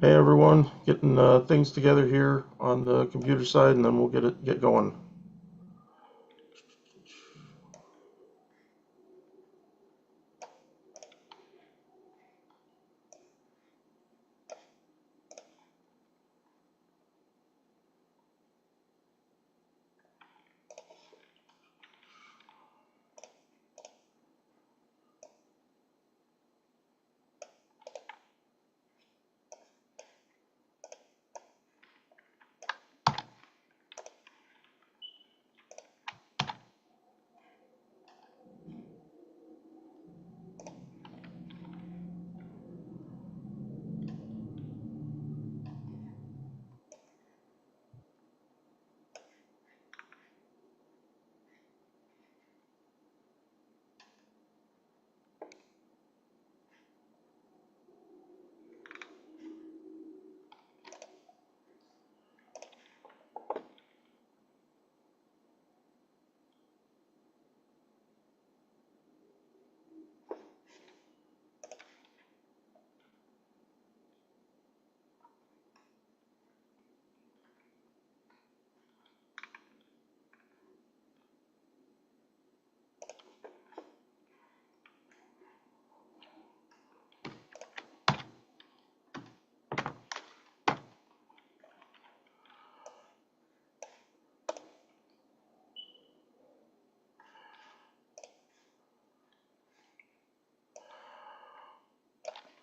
Hey everyone, getting things together here on the computer side, and then we'll get going.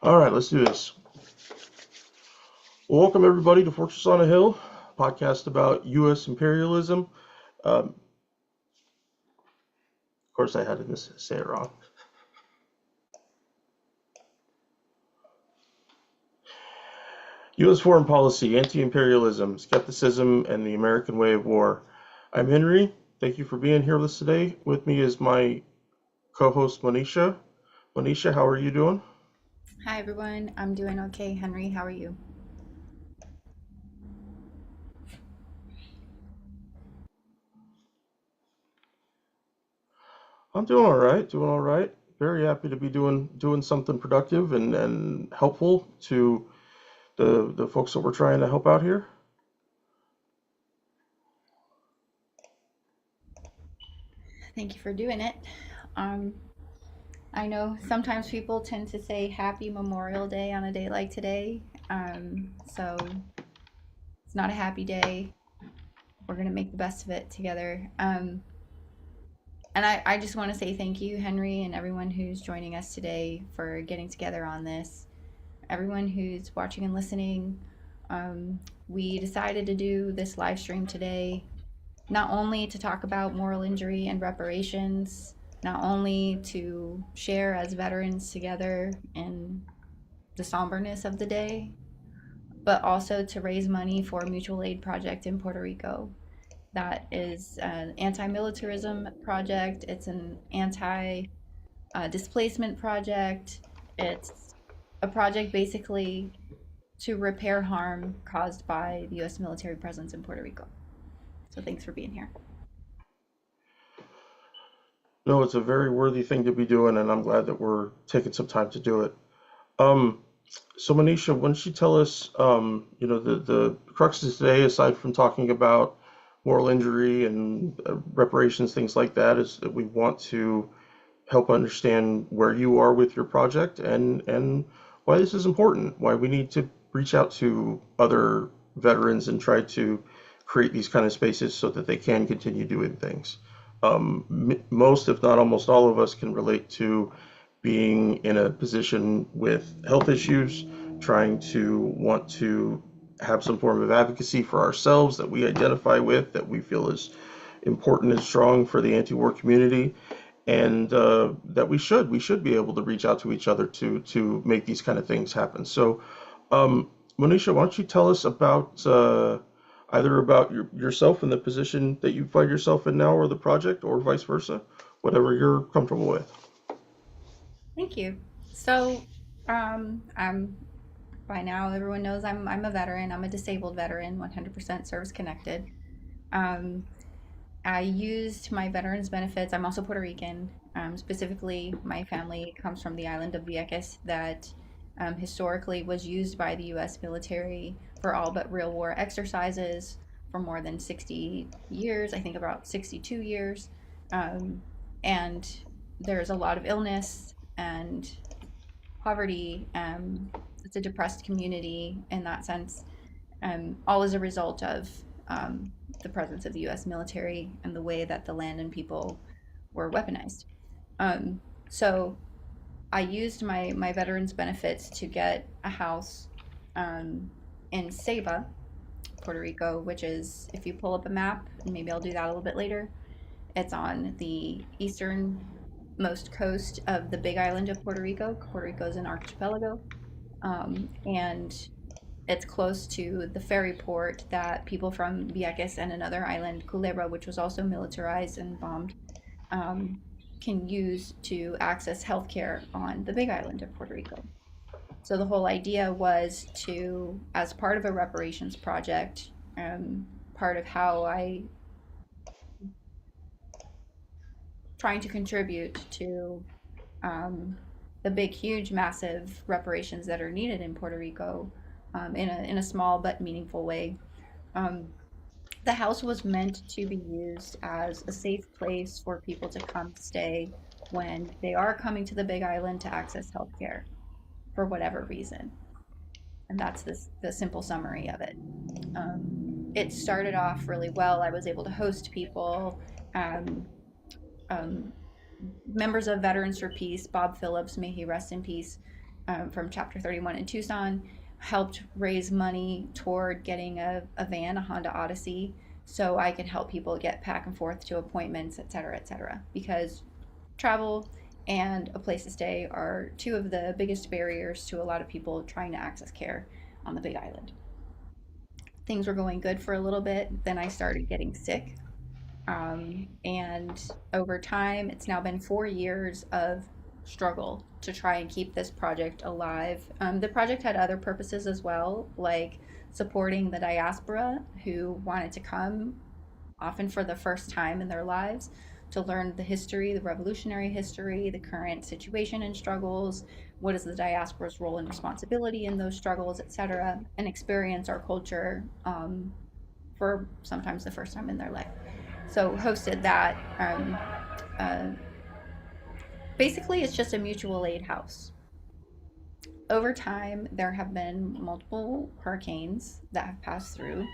All right, let's do this. Well, welcome everybody to Fortress on a Hill, podcast about U.S. imperialism. Of course, I had to say it wrong. U.S. foreign policy, anti-imperialism, skepticism, and the American way of war. I'm Henry. Thank you for being here with us today. With me is my co-host Monisha. Monisha, how are you doing? Hi everyone, I'm doing okay. Henry, how are you? I'm doing all right, doing all right. Very happy to be doing something productive and helpful to the folks that we're trying to help out here. Thank you for doing it. Um, I know sometimes people tend to say Happy Memorial Day on a day like today. So it's not a happy day. We're gonna make the best of it together. And I just want to say thank you, Henry, and everyone who's joining us today for getting together on this. Everyone who's watching and listening. We decided to do this live stream today not only to talk about moral injury and reparations, not only to share as veterans together in the somberness of the day, but also to raise money for a mutual aid project in Puerto Rico. That is an anti militarism project, it's an anti displacement project, it's a project basically to repair harm caused by the US military presence in Puerto Rico. So thanks for being here. No, it's a very worthy thing to be doing, and I'm glad that we're taking some time to do it. Um, so Manisha, why don't you tell us, the cruxes today, aside from talking about moral injury and reparations, things like that, is that we want to help understand where you are with your project and why this is important, why we need to reach out to other veterans and try to create these kind of spaces so that they can continue doing things. Most, if not almost all of us, can relate to being in a position with health issues, trying to want to have some form of advocacy for ourselves that we identify with, that we feel is important and strong for the anti-war community, and that we should be able to reach out to each other to make these kind of things happen. So, Monisha, why don't you tell us about either about yourself and the position that you find yourself in now, or the project, or vice versa, whatever you're comfortable with. Thank you. So, I'm by now everyone knows I'm a veteran. I'm a disabled veteran, 100% service connected. Um, I used my veterans benefits. I'm also Puerto Rican. Specifically, my family comes from the island of Vieques that historically was used by the US military for all but real war exercises for more than 60 years, I think about 62 years. Um, and there's a lot of illness and poverty. It's a depressed community in that sense, all as a result of um, the presence of the US military and the way that the land and people were weaponized. Um, so I used my veterans benefits to get a house um, in Ceiba, Puerto Rico, which is, if you pull up a map, and maybe I'll do that a little bit later, it's on the easternmost coast of the big island of Puerto Rico. Puerto Rico is an archipelago. And it's close to the ferry port that people from Vieques and another island, Culebra, which was also militarized and bombed, um, can use to access healthcare on the big island of Puerto Rico. So the whole idea was to, as part of a reparations project, part of how I trying to contribute to um, the big, huge, massive reparations that are needed in Puerto Rico in a small but meaningful way. Um, the house was meant to be used as a safe place for people to come stay when they are coming to the Big Island to access healthcare for whatever reason. And that's the simple summary of it. It started off really well. I was able to host people. Um, um, Members of Veterans for Peace, Bob Phillips, may he rest in peace, from Chapter 31 in Tucson, helped raise money toward getting a van, a Honda Odyssey, so I could help people get back and forth to appointments, et cetera, et cetera. Because travel and a place to stay are two of the biggest barriers to a lot of people trying to access care on the Big Island. Things were going good for a little bit. Then I started getting sick. And over time, it's now been 4 years of struggle to try and keep this project alive. The project had other purposes as well, like supporting the diaspora who wanted to come, often for the first time in their lives, to learn the history, the revolutionary history, the current situation and struggles, what is the diaspora's role and responsibility in those struggles, etc., and experience our culture for sometimes the first time in their life. So hosted that. Uh, Basically, it's just a mutual aid house. Over time, there have been multiple hurricanes that have passed through.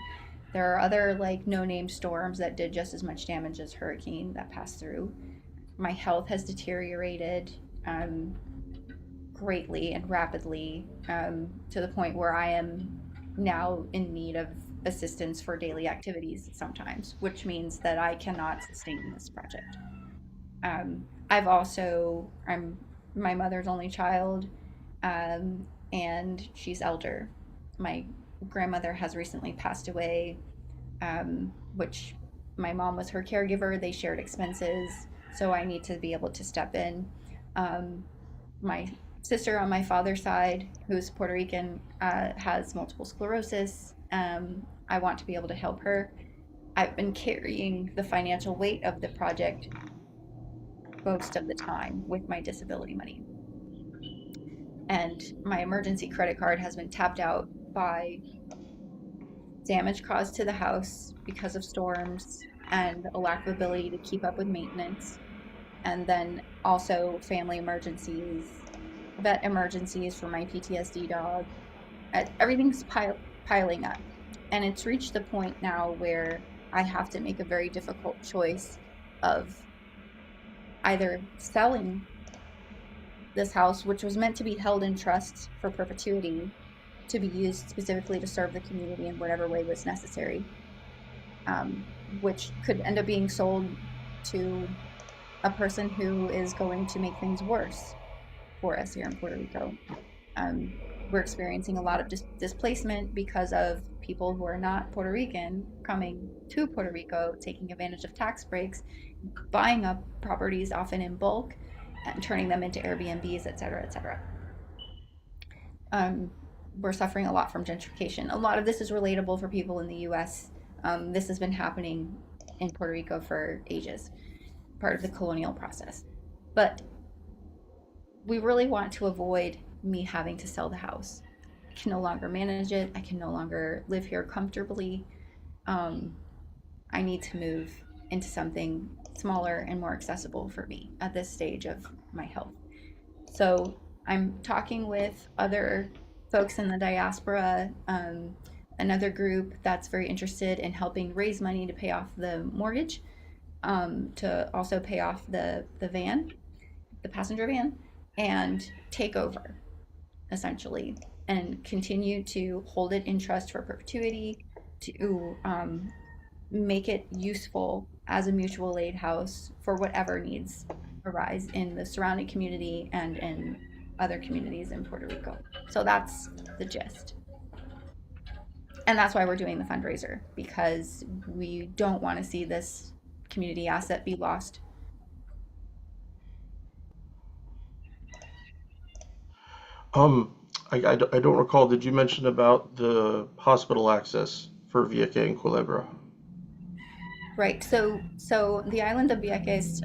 There are other like no-name storms that did just as much damage as hurricane that passed through. My health has deteriorated um, greatly and rapidly, to the point where I am now in need of assistance for daily activities sometimes, which means that I cannot sustain this project. I'm my mother's only child, and she's elder. My grandmother has recently passed away, which my mom was her caregiver. They shared expenses, so I need to be able to step in. My sister on my father's side, who's Puerto Rican, has multiple sclerosis. I want to be able to help her. I've been carrying the financial weight of the project most of the time with my disability money. And my emergency credit card has been tapped out by damage caused to the house because of storms and a lack of ability to keep up with maintenance. And then also family emergencies, vet emergencies for my PTSD dog. Everything's piling up. And it's reached the point now where I have to make a very difficult choice of either selling this house, which was meant to be held in trust for perpetuity, to be used specifically to serve the community in whatever way was necessary, um, which could end up being sold to a person who is going to make things worse for us here in Puerto Rico. Um, we're experiencing a lot of displacement because of people who are not Puerto Rican coming to Puerto Rico, taking advantage of tax breaks, buying up properties often in bulk, and turning them into Airbnbs, et cetera, et cetera. Um, we're suffering a lot from gentrification. A lot of this is relatable for people in the US. This has been happening in Puerto Rico for ages, part of the colonial process. But we really want to avoid me having to sell the house. I can no longer manage it. I can no longer live here comfortably. Um, I need to move into something smaller and more accessible for me at this stage of my health. So I'm talking with other folks in the diaspora, another group that's very interested in helping raise money to pay off the mortgage, to also pay off the van, the passenger van, and take over essentially, and continue to hold it in trust for perpetuity, to make it useful as a mutual aid house for whatever needs arise in the surrounding community and in other communities in Puerto Rico. So that's the gist. And that's why we're doing the fundraiser, because we don't want to see this community asset be lost. Um, I don't recall. Did you mention about the hospital access for Vieques and Culebra? Right. So the island of Vieques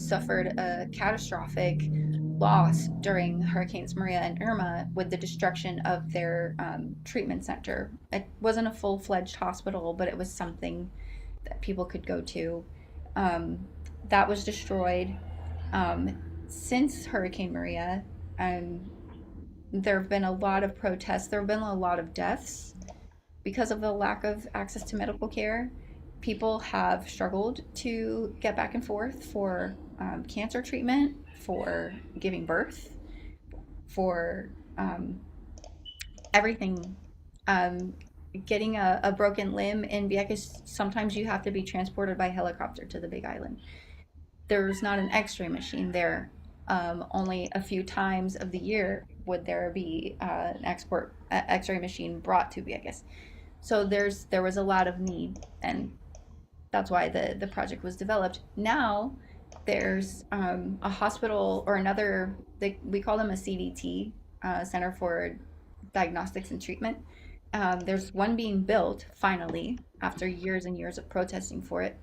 suffered a catastrophic loss during Hurricanes Maria and Irma with the destruction of their treatment center. It wasn't a full-fledged hospital, but it was something that people could go to. Um, that was destroyed. Um, since Hurricane Maria, um, there have been a lot of protests. There have been a lot of deaths because of the lack of access to medical care. People have struggled to get back and forth for cancer treatment, for giving birth, for everything. Um, Getting a broken limb in Vieques, sometimes you have to be transported by helicopter to the Big Island. There's not an X-ray machine there. Only a few times of the year would there be an X-ray machine brought to Vieques. So there was a lot of need, and that's why the project was developed. Now there's a hospital or another, we call them a CDT, Center for Diagnostics and Treatment. There's one being built finally after years and years of protesting for it,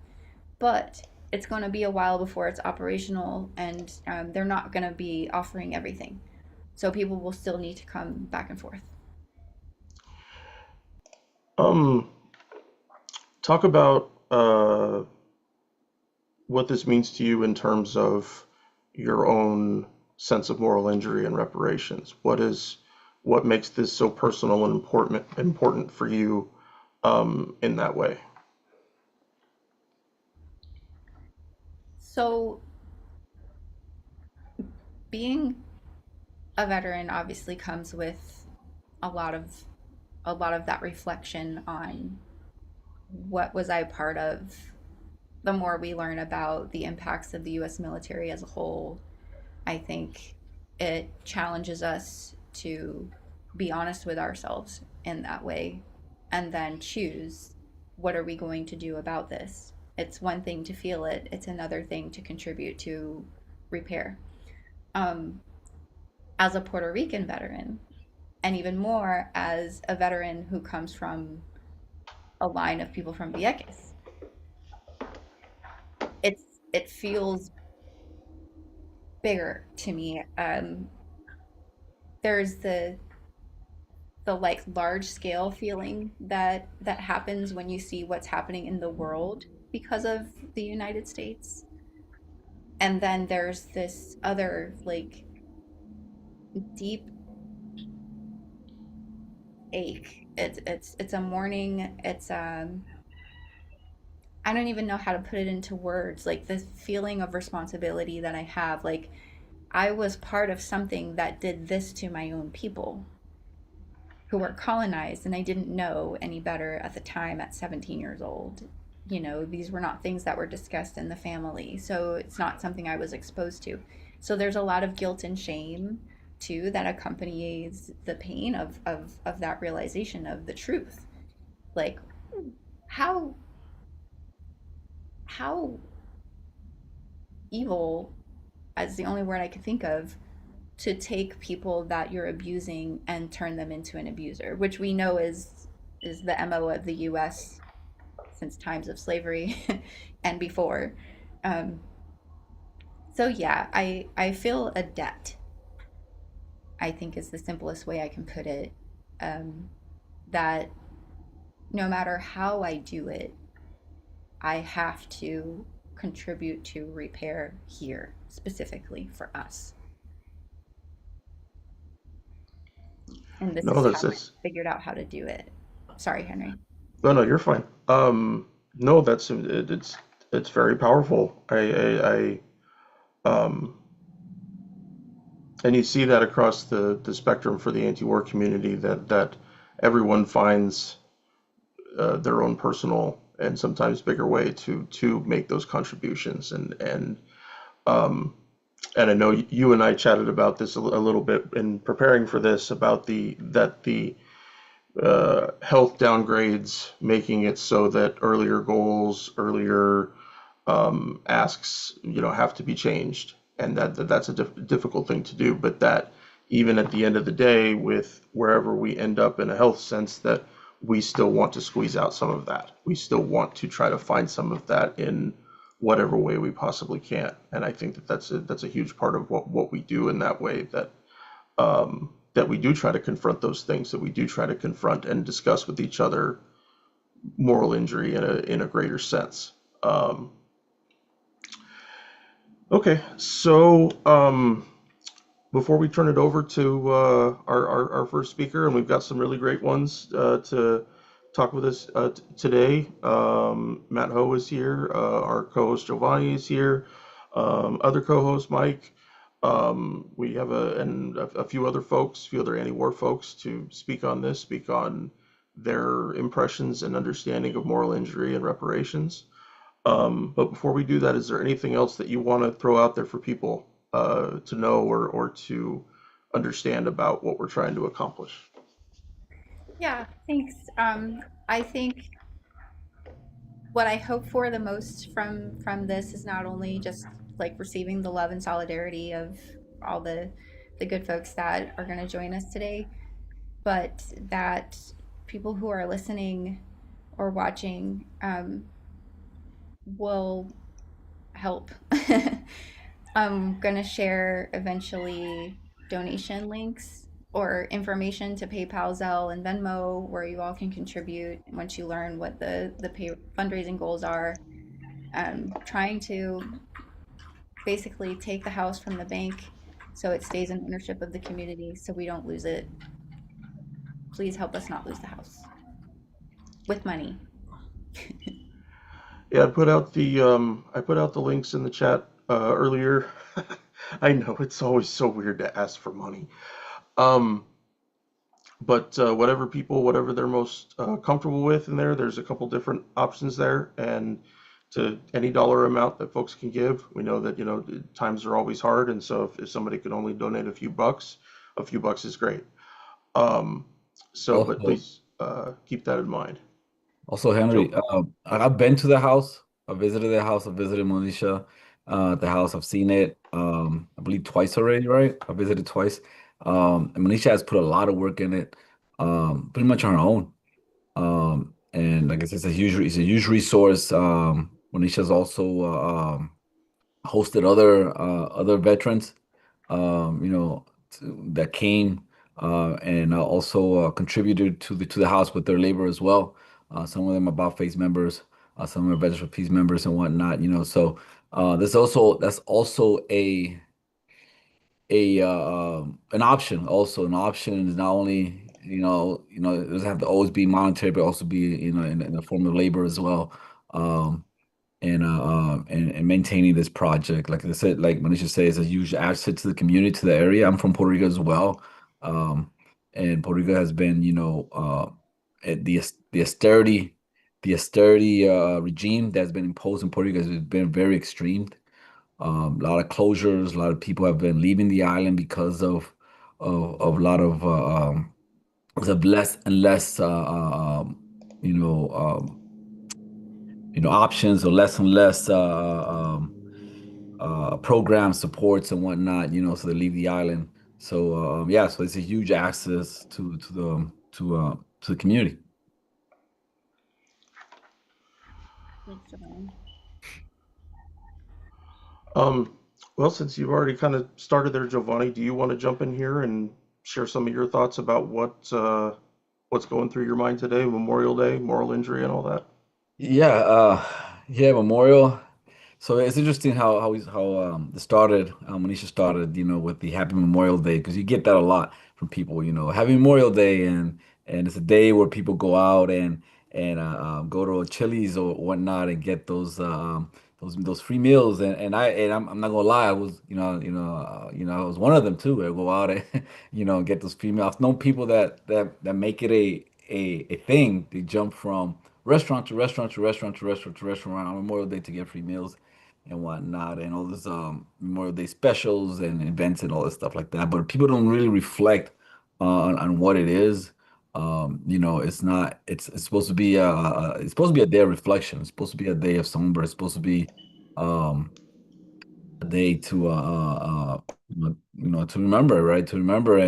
but it's going to be a while before it's operational, and they're not going to be offering everything. So people will still need to come back and forth. Um, Talk about what this means to you in terms of your own sense of moral injury and reparations. What makes this so personal and important for you in that way? So being a veteran obviously comes with a lot of a lot of that reflection on what was I part of. The more we learn about the impacts of the US military as a whole, I think it challenges us to be honest with ourselves in that way, and then choose, what are we going to do about this? It's one thing to feel it, it's another thing to contribute to repair. Um, as a Puerto Rican veteran, and even more as a veteran who comes from a line of people from Vieques, it's it feels bigger to me. There's the like large scale feeling that happens when you see what's happening in the world because of the United States, and then there's this other like deep ache. It's a mourning. It's I don't even know how to put it into words. Like this feeling of responsibility that I have. Like I was part of something that did this to my own people who were colonized, and I didn't know any better at the time at 17 years old. You know, these were not things that were discussed in the family. So it's not something I was exposed to. So there's a lot of guilt and shame too that accompanies the pain of that realization of the truth. Like how how evil, as the only word I could think of, to take people that you're abusing and turn them into an abuser, which we know is the MO of the US since times of slavery and before. Um, so yeah, I feel a debt. I think is the simplest way I can put it. Um, that no matter how I do it, I have to contribute to repair here specifically for us. And this No, is how that's I it's figured out how to do it. Sorry, Henry. no, no, you're fine. No, it's very powerful. And you see that across the spectrum for the anti-war community that everyone finds their own personal and sometimes bigger way to make those contributions um, and I know you and I chatted about this a little bit in preparing for this about the health downgrades making it so that earlier goals, earlier asks, have to be changed, and that's a difficult thing to do. But that even at the end of the day, with wherever we end up in a health sense, that we still want to squeeze out some of that. We still want to try to find some of that in whatever way we possibly can. And I think that that's a huge part of what we do in that way. That we do try to confront those things. That we do try to confront and discuss with each other moral injury in a greater sense. Um, Okay, so before we turn it over to our first speaker, and we've got some really great ones to talk with us today. Matt Ho is here, our co-host Giovanni is here, other co-host Mike. We have a few other folks, a few other anti-war folks to speak on this, speak on their impressions and understanding of moral injury and reparations. But before we do that, is there anything else that you want to throw out there for people to know or to understand about what we're trying to accomplish? Yeah, thanks. I think what I hope for the most from this is not only just like receiving the love and solidarity of all the good folks that are going to join us today, but that people who are listening or watching will help. I'm going to share eventually donation links or information to PayPal, Zelle, and Venmo where you all can contribute once you learn what the fundraising goals are. Trying to basically take the house from the bank so it stays in ownership of the community so we don't lose it. Please help us not lose the house with money. Yeah, I put out the links in the chat earlier. I know it's always so weird to ask for money. Um, but whatever people, whatever they're most comfortable with in there, there's a couple different options there, and to any dollar amount that folks can give. We know that times are always hard, and so if somebody could only donate a few bucks is great. Um, but Also, please keep that in mind. also Joe. Henry, I've been to the house. I visited the house. I visited Monisha, the house. I've seen it. I believe twice already, right? I visited twice. And Monisha has put a lot of work in it, pretty much on her own. And like I said, it's a huge resource. Monisha's also hosted other veterans, that came and also contributed to the house with their labor as well. Some of them are about face members, some are veterans for peace members and whatnot. So that's also an option. Also, an option is not only it doesn't have to always be monetary, but also be in the form of labor as well. Um, and maintaining this project. Like I said, like Manisha said, it's a huge asset to the community, to the area. I'm from Puerto Rico as well, um, and Puerto Rico has been, the austerity regime that's been imposed in Puerto Rico has been very extreme. A lot of closures, a lot of people have been leaving the island because of a lot of less and less, you know. Options or less and less program supports and whatnot, so they leave the island. So yeah, so it's a huge access to the community. Thanks, Giovanni. Um, well, since you've already kind of started there, Giovanni, do you want to jump in here and share some of your thoughts about what's going through your mind today, Memorial Day, moral injury, and all that? Yeah, yeah, Memorial. So it's interesting how it started, Manisha started, with the Happy Memorial Day, because you get that a lot from people, Happy Memorial Day, and it's a day where people go out and go to Chili's or whatnot and get those free meals, and I'm not gonna lie, I was I was one of them too. I go out and and get those free meals. I've known people that make it a thing. They jump from restaurant to restaurant to restaurant to restaurant to restaurant on Memorial Day to get free meals and whatnot, and all this Memorial Day specials and events and all this stuff like that. But people don't really reflect on what it is. It's not. It's supposed to be it's supposed to be a day of reflection. It's supposed to be a day of somber. It's supposed to be um a day to to remember, right? To remember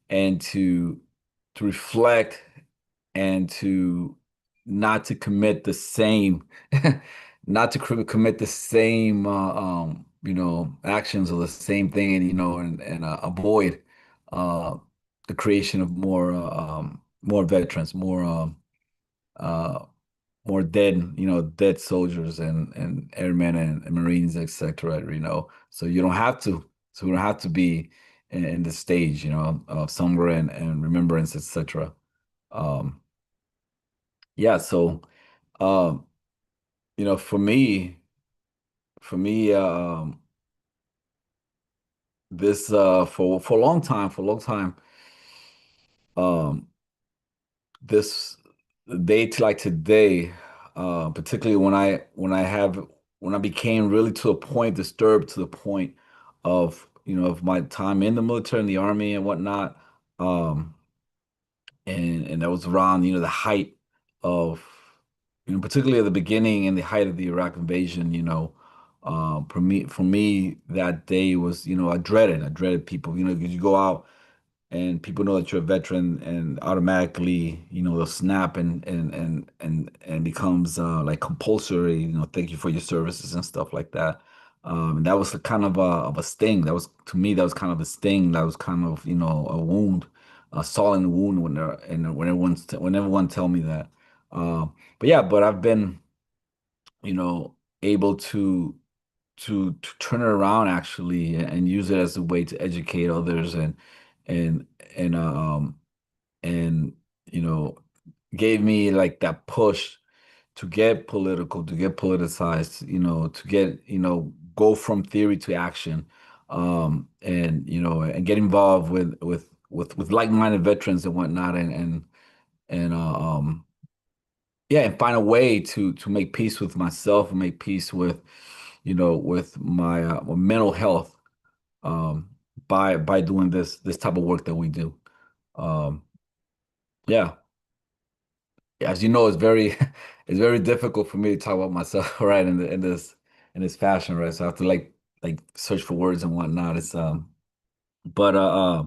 and to reflect and to not to commit the same not to commit the same actions or the same thing, and avoid uh the creation of more veterans, uh more dead soldiers and airmen and Marines, etc. So you don't have to, so we don't have to be in the stage, of somber and remembrance, etc. Um, yeah, so um, for me, this for a long time, um, this day to like today, particularly when I became really to a point disturbed to the point of of my time in the military, in the army and whatnot. Um, and that was around the height of particularly at the beginning and the height of the Iraq invasion. For me that day was, I dreaded people, because you go out and people know that you're a veteran, and automatically they'll snap and becomes like compulsory, thank you for your services and stuff like that. And that was a kind of a sting. That was, to me, that was kind of a sting. That was kind of a wound, a solid wound when everyone tell me that. But yeah, but I've been able to turn it around actually, and use it as a way to educate others, and and and you know gave me like that push to get political, to get politicized, to get go from theory to action, and get involved with like-minded veterans and whatnot, and yeah, and find a way to make peace with myself and make peace with my mental health, um, by doing this type of work that we do. Um, yeah, as you know, it's very it's very difficult for me to talk about myself, right, in this fashion, right? So I have to like search for words and whatnot. But uh, uh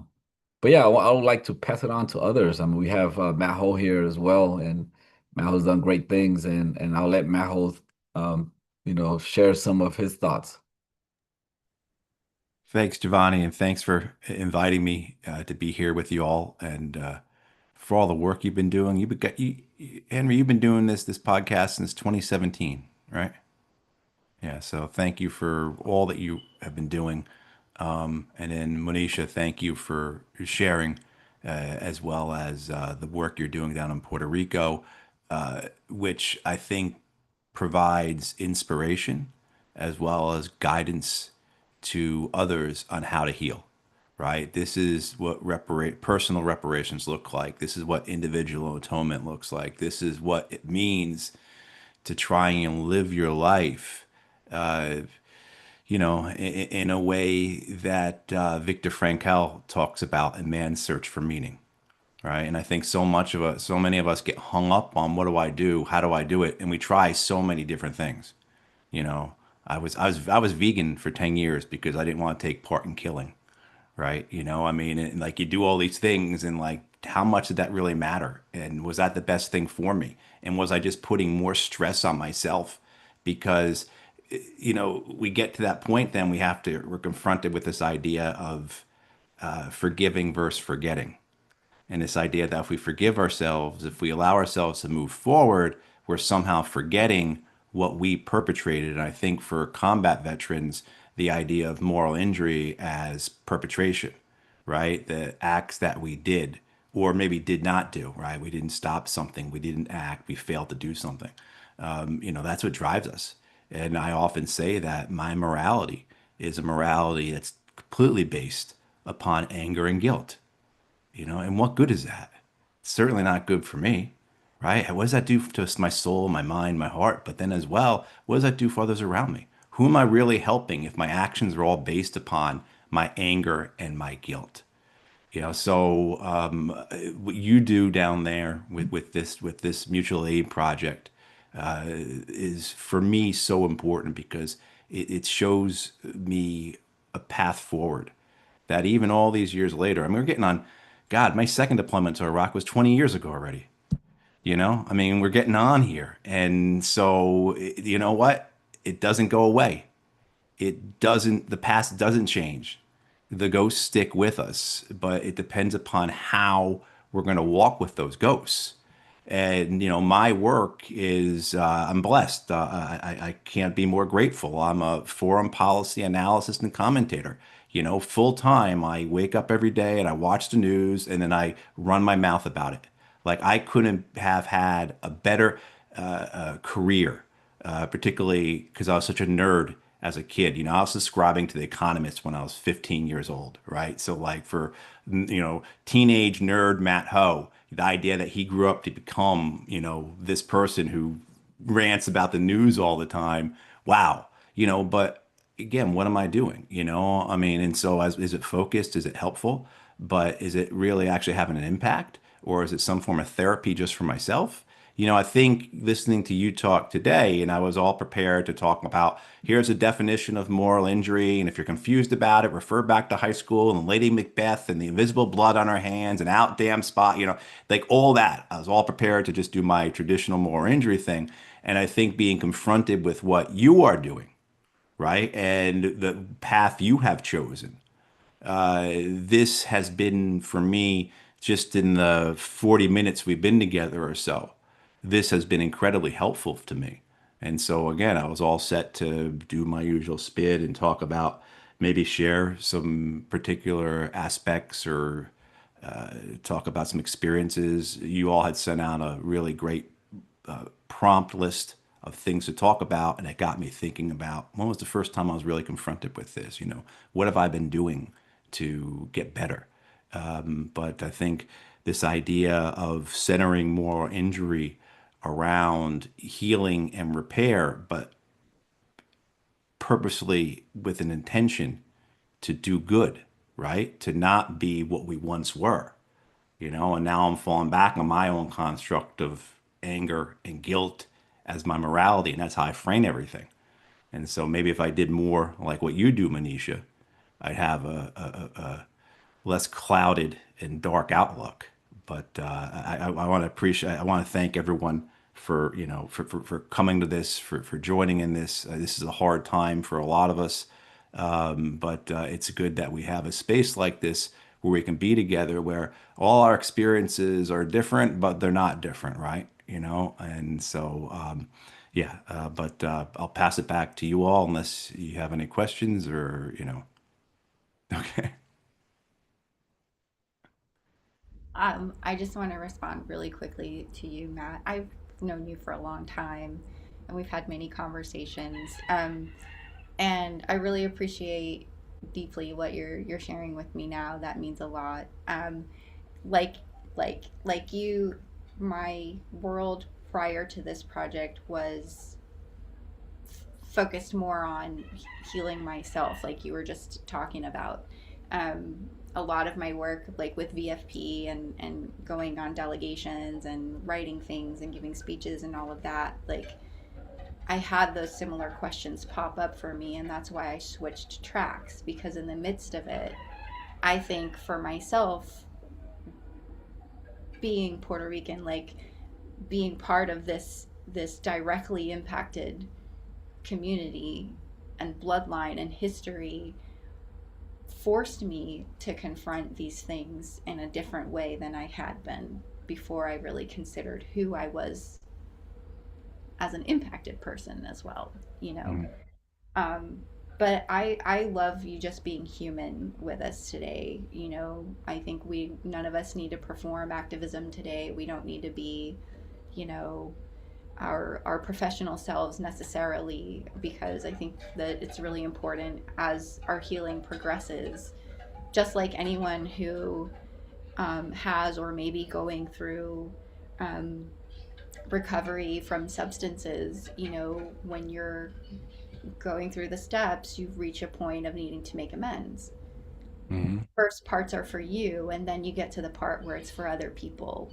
but yeah, I would like to pass it on to others. I mean, we have Matt Ho here as well, and Matt Ho's done great things, and I'll let Matt Ho share some of his thoughts. Thanks, Giovanni, and thanks for inviting me to be here with you all, and for all the work you've been doing. Henry, you've been doing this podcast since 2017, right? Yeah. So thank you for all that you have been doing, and then Monisha, thank you for sharing, as well as the work you're doing down in Puerto Rico, which I think provides inspiration as well as guidance to others on how to heal. Right. This is what personal reparations look like. This is what individual atonement looks like. This is what it means to try and live your life, uh, in a way that Viktor Frankl talks about in Man's Search for Meaning, right? And I think so many of us get hung up on what do I do, how do I do it, and we try so many different things. You know, I was vegan for 10 years because I didn't want to take part in killing, right? I mean, and like you do all these things, and like how much did that really matter? And was that the best thing for me? And was I just putting more stress on myself? Because we get to that point, then we're confronted with this idea of forgiving versus forgetting. And this idea that if we forgive ourselves, if we allow ourselves to move forward, we're somehow forgetting what we perpetrated. And I think for combat veterans, the idea of moral injury as perpetration, right? The acts that we did or maybe did not do, right? We didn't stop something, we didn't act, we failed to do something. That's what drives us. And I often say that my morality is a morality that's completely based upon anger and guilt. And what good is that? It's certainly not good for me, right? What does that do to my soul, my mind, my heart? But then as well, what does that do for others around me? Who am I really helping if my actions are all based upon my anger and my guilt? So what you do down there with this mutual aid project is for me so important because it shows me a path forward that even all these years later, I mean, we're getting on, God, my second deployment to Iraq was 20 years ago already. I mean, we're getting on here. And so, you know what? It doesn't go away. The past doesn't change. The ghosts stick with us, but it depends upon how we're going to walk with those ghosts. And my work is I'm blessed. I can't be more grateful. I'm a foreign policy analyst and commentator. Full time. I wake up every day and I watch the news and then I run my mouth about it. Like I couldn't have had a better career, particularly because I was such a nerd as a kid. I was subscribing to The Economist when I was 15 years old, right? So like for teenage nerd Matt Ho, the idea that he grew up to become this person who rants about the news all the time. Wow. But again, what am I doing? I mean, and so is it focused? Is it helpful? But is it really actually having an impact? Or is it some form of therapy just for myself? I think listening to you talk today, and I was all prepared to talk about here's a definition of moral injury. And if you're confused about it, refer back to high school and Lady Macbeth and the invisible blood on her hands and out damn spot, like all that. I was all prepared to just do my traditional moral injury thing. And I think being confronted with what you are doing, right? And the path you have chosen. This has been for me just in the 40 minutes we've been together or so. This has been incredibly helpful to me. And so again, I was all set to do my usual spit and talk about maybe share some particular aspects or talk about some experiences. You all had sent out a really great prompt list of things to talk about, and it got me thinking about when was the first time I was really confronted with this. What have I been doing to get better? But I think this idea of centering moral injury around healing and repair, but purposely with an intention to do good, right? To not be what we once were, and now I'm falling back on my own construct of anger and guilt as my morality, and that's how I frame everything. And so maybe if I did more like what you do, Manisha, I'd have a less clouded and dark outlook. But I want to appreciate, I want to thank everyone for, for coming to this, for joining in this. This is a hard time for a lot of us. But it's good that we have a space like this where we can be together, where all our experiences are different, but they're not different, right? And so, yeah, but I'll pass it back to you all unless you have any questions or. Okay. I just want to respond really quickly to you, Matt. I've known you for a long time, and we've had many conversations. And I really appreciate deeply what you're sharing with me now. That means a lot. Like like you, my world prior to this project was focused more on healing myself, like you were just talking about. A lot of my work, like with VFP and going on delegations and writing things and giving speeches and all of that, like I had those similar questions pop up for me, and that's why I switched tracks, because in the midst of it, I think for myself, being Puerto Rican, like being part of this directly impacted community and bloodline and history, forced me to confront these things in a different way than I had been before I really considered who I was as an impacted person as well, you know. Mhm. Um, but I love you just being human with us today. You know, I think none of us need to perform activism today. We don't need to be, you know, our professional selves necessarily, because I think that it's really important as our healing progresses. Just like anyone who has or maybe going through um, recovery from substances, you know, when you're going through the steps, you reach a point of needing to make amends. Mhm. First parts are for you, and then you get to the part where it's for other people,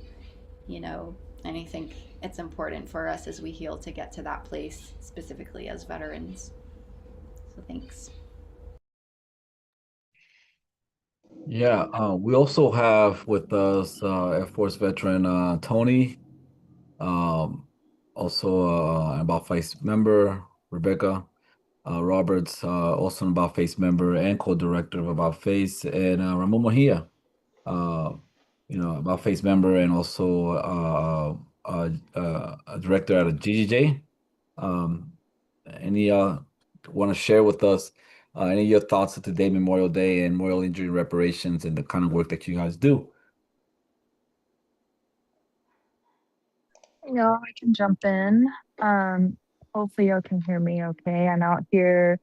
you know. And I think it's important for us as we heal to get to that place, specifically as veterans. So thanks. Yeah, we also have with us Air Force veteran Tony, um, also an About Face member, Rebecca Roberts, also an About Face member and co-director of About Face, and Ramon Mejia, uh, About Face member and also a director at a GGJ. Um, any want to share with us any of your thoughts of today, Memorial Day, and Memorial Injury Reparations, and the kind of work that you guys do? I can jump in. Um, Hopefully you can hear me okay. I'm out here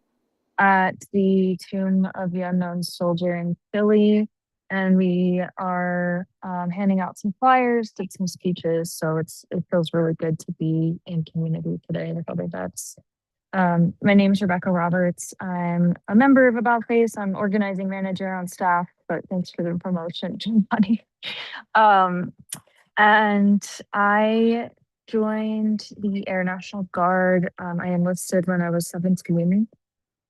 at the Tomb of the Unknown Soldier in Philly, and we are handing out some flyers, did some speeches. So it feels really good to be in community today with other vets. My name is Rebecca Roberts. I'm a member of About Face. I'm organizing manager on staff, but thanks for the promotion, Giovanni. Um, and I joined the Air National Guard. I enlisted when I was 17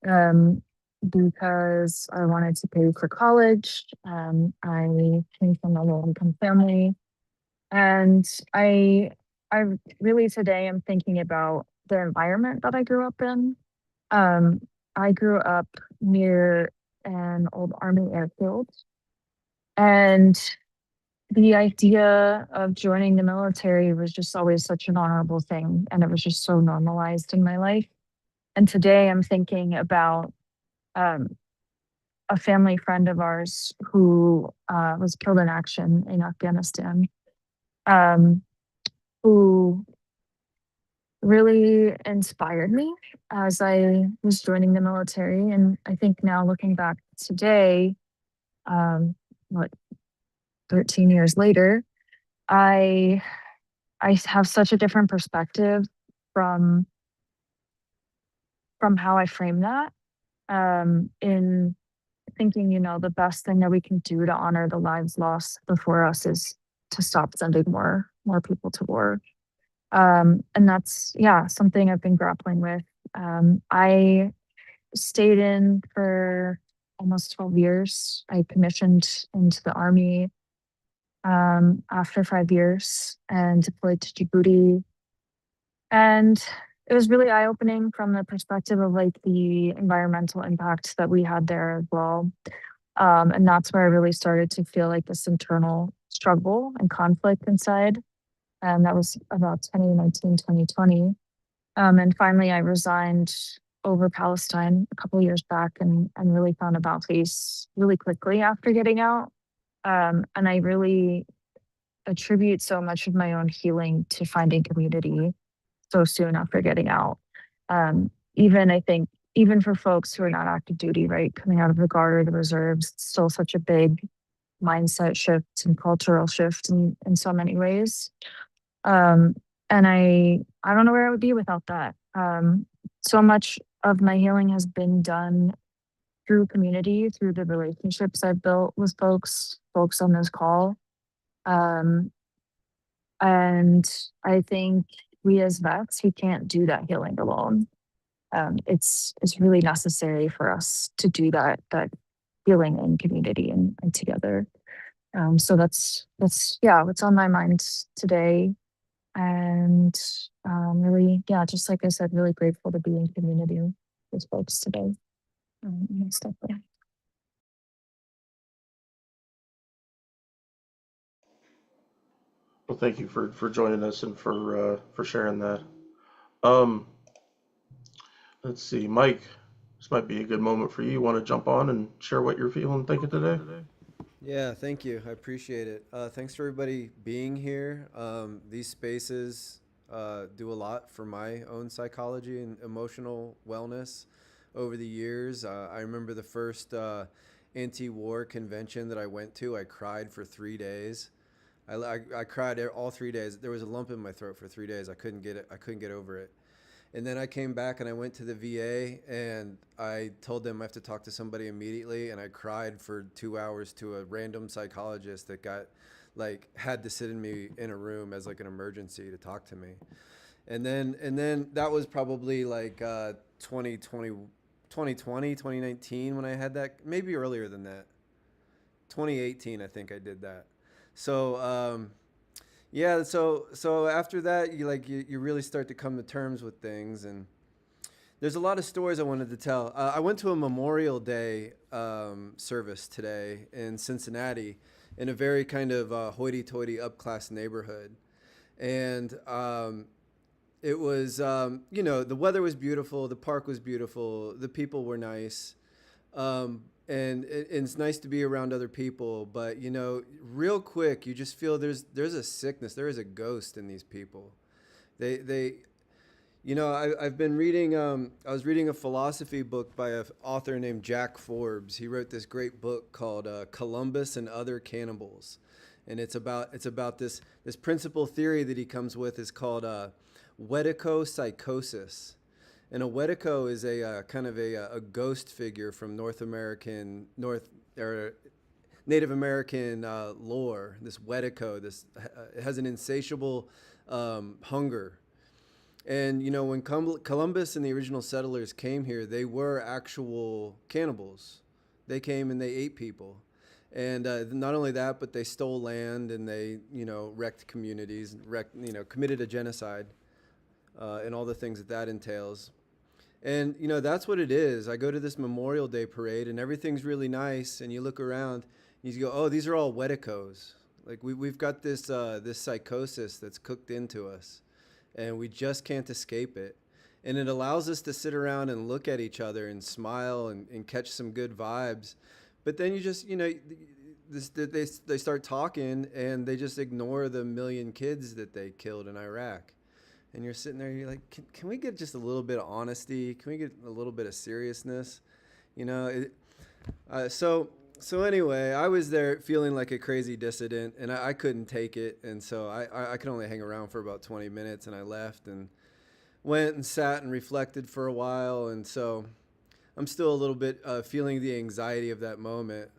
um, because I wanted to pay for college. I came from a low income family. And I, I really today am thinking about the environment that I grew up in. Um, I grew up near an old Army airfield. And the idea of joining the military was just always such an honorable thing. And it was just so normalized in my life. And today I'm thinking about um, a family friend of ours who was killed in action in Afghanistan, um, who really inspired me as I was joining the military. And I think now looking back today, what, 13 years later, I I have such a different perspective from how I frame that. In thinking, the best thing that we can do to honor the lives lost before us is to stop sending more people to war. And that's something I've been grappling with. I stayed in for almost 12 years. I commissioned into the army after 5 years and deployed to Djibouti. And it was really eye opening from the perspective of like the environmental impact that we had there as well. And that's where I really started to feel like this internal struggle and conflict inside. And that was about 2019, 2020. And finally, I resigned over Palestine a couple years back and really found About Face really quickly after getting out. And I really attribute so much of my own healing to finding community so soon after getting out. Even I think, even for folks who are not active duty, right, coming out of the Guard or the reserves, it's still such a big mindset shift and cultural shift in so many ways. Um, and I don't know where I would be without that. So much of my healing has been done through community, through the relationships I've built with folks on this call. Um, and I think we as vets, we can't do that healing alone. It's really necessary for us to do that healing in community and together. So that's what's on my mind today. And really, just like I said, really grateful to be in community with folks today. And stuff. Well, thank you for joining us and for sharing that. Um, let's see, Mike. This might be a good moment for you. You want to jump on and share what you're feeling and thinking today? Yeah, thank you. I appreciate it. Thanks for everybody being here. These spaces do a lot for my own psychology and emotional wellness over the years. I remember the first anti-war convention that I went to. I cried for 3 days. I cried all 3 days. There was a lump in my throat for 3 days. I couldn't get it. I couldn't get over it. And then I came back and I went to the VA and I told them I have to talk to somebody immediately. And I cried for 2 hours to a random psychologist that had to sit me in a room as like an emergency to talk to me. And then that was probably like 2019 when I had that, maybe earlier than that. 2018, I think I did that. So, yeah, so after that, you really start to come to terms with things, and there's a lot of stories I wanted to tell. I went to a Memorial Day service today in Cincinnati, in a very kind of hoity-toity, upclass neighborhood, and it was the weather was beautiful, the park was beautiful, the people were nice. And it's nice to be around other people, but real quick you just feel there's a sickness, there is a ghost in these people. They I've been reading, I was reading a philosophy book by an author named Jack Forbes. He wrote this great book called Columbus and Other Cannibals, and it's about this principal theory that he comes with is called Wetiko-psychosis. And a Wetiko is a kind of a ghost figure from Native American lore. This Wetiko, it has an insatiable hunger. And when Columbus and the original settlers came here, they were actual cannibals. They came and they ate people. And not only that, but they stole land and they wrecked communities, committed a genocide, and all the things that entails. And that's what it is. I go to this Memorial Day parade and everything's really nice, and you look around and you go, oh, these are all Weticos. Like we've got this psychosis that's cooked into us, and we just can't escape it. And it allows us to sit around and look at each other and smile and catch some good vibes. But then you just they start talking and they just ignore the million kids that they killed in Iraq. And you're sitting there, you're like, can we get just a little bit of honesty? Can we get a little bit of seriousness? So anyway, I was there feeling like a crazy dissident, and I couldn't take it. And so I could only hang around for about 20 minutes, and I left and went and sat and reflected for a while. And so I'm still a little bit feeling the anxiety of that moment.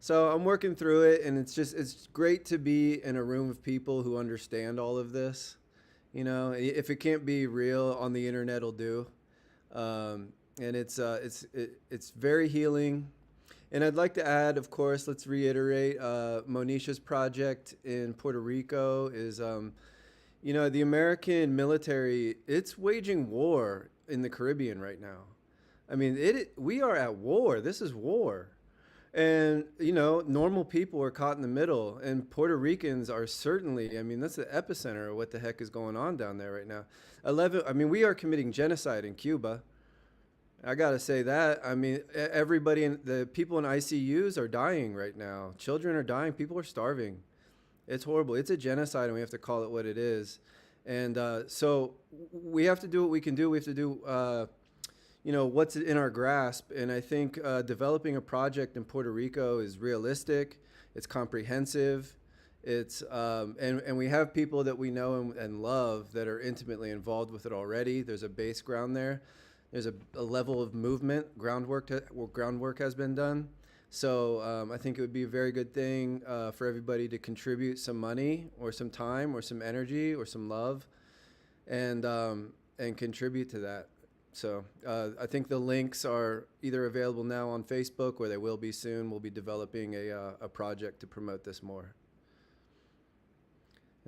So I'm working through it, and it's great to be in a room of people who understand all of this. If it can't be real on the internet, it'll do. And it's very healing. And I'd like to add, of course, let's reiterate, Monisha's project in Puerto Rico is, the American military, it's waging war in the Caribbean right now. I mean, we are at war. This is war. And, normal people are caught in the middle, and Puerto Ricans are certainly, that's the epicenter of what the heck is going on down there right now. We are committing genocide in Cuba. I got to say that. Everybody, the people in ICUs are dying right now. Children are dying. People are starving. It's horrible. It's a genocide, and we have to call it what it is. And so we have to do what we can do. We have to do what's in our grasp. And I think developing a project in Puerto Rico is realistic. It's comprehensive. It's and we have people that we know and love that are intimately involved with it already. There's a base ground there. There's a level of movement, groundwork has been done. So I think it would be a very good thing for everybody to contribute some money or some time or some energy or some love, and contribute to that. So I think the links are either available now on Facebook or they will be soon. We'll be developing a project to promote this more.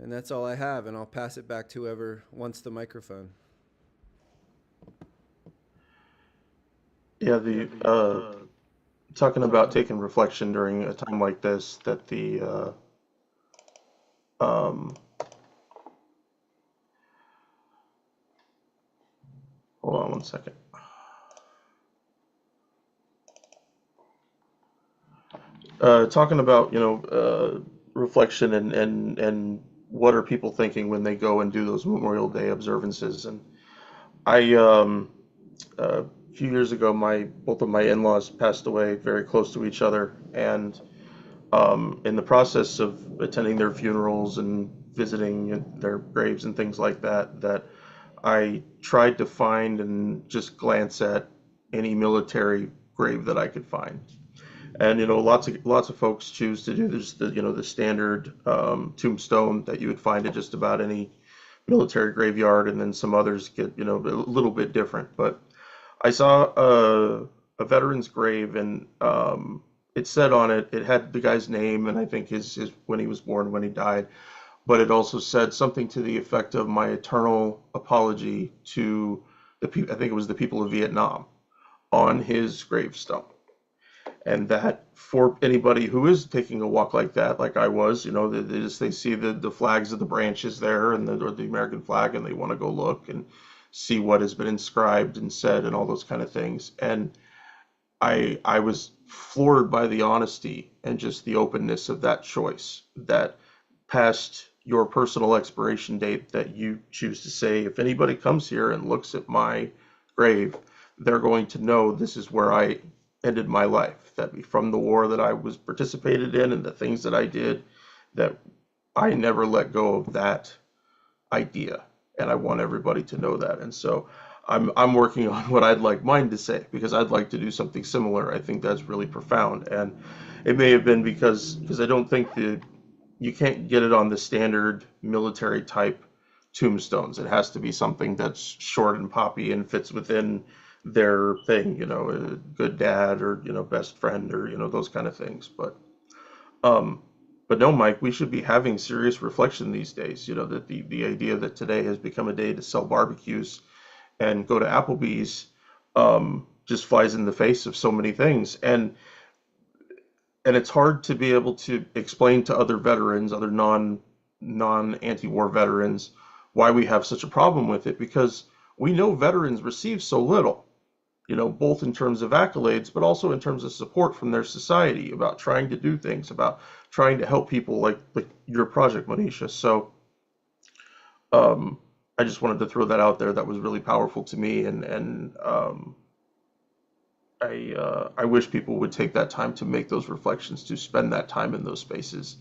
And that's all I have, and I'll pass it back to whoever wants the microphone. Yeah, talking about taking reflection during a time like this, that Um, hold on one second. Talking about, reflection and what are people thinking when they go and do those Memorial Day observances. And I, a few years ago, my both of my in-laws passed away very close to each other, and in the process of attending their funerals and visiting their graves and things like that, that I tried to find and just glance at any military grave that I could find. And lots of folks choose to do this, the standard tombstone that you would find at just about any military graveyard, and then some others get a little bit different. But I saw a veteran's grave, and it said on it, it had the guy's name and I think his when he was born, when he died, but it also said something to the effect of my eternal apology to the people. I think it was the people of Vietnam on his gravestone. And that for anybody who is taking a walk like that, like I was, they see the flags of the branches there and or the American flag, and they want to go look and see what has been inscribed and said and all those kind of things. And I was floored by the honesty and just the openness of that choice, that past your personal expiration date, that you choose to say, if anybody comes here and looks at my grave, they're going to know this is where I ended my life. That from the war that I was participated in and the things that I did, that I never let go of that idea, and I want everybody to know that. And so I'm working on what I'd like mine to say, because I'd like to do something similar. I think that's really profound, and it may have been because I don't think that you can't get it on the standard military type tombstones. It has to be something that's short and poppy and fits within their thing, a good dad, or best friend, or those kind of things. Um, but no, Mike, we should be having serious reflection these days. That the idea that today has become a day to sell barbecues and go to Applebee's just flies in the face of so many things. And it's hard to be able to explain to other veterans, other non anti-war veterans, why we have such a problem with it, because we know veterans receive so little, both in terms of accolades, but also in terms of support from their society about trying to do things, about trying to help people like your project, Monisha. So um, I just wanted to throw that out there. That was really powerful to me, and I wish people would take that time to make those reflections, to spend that time in those spaces,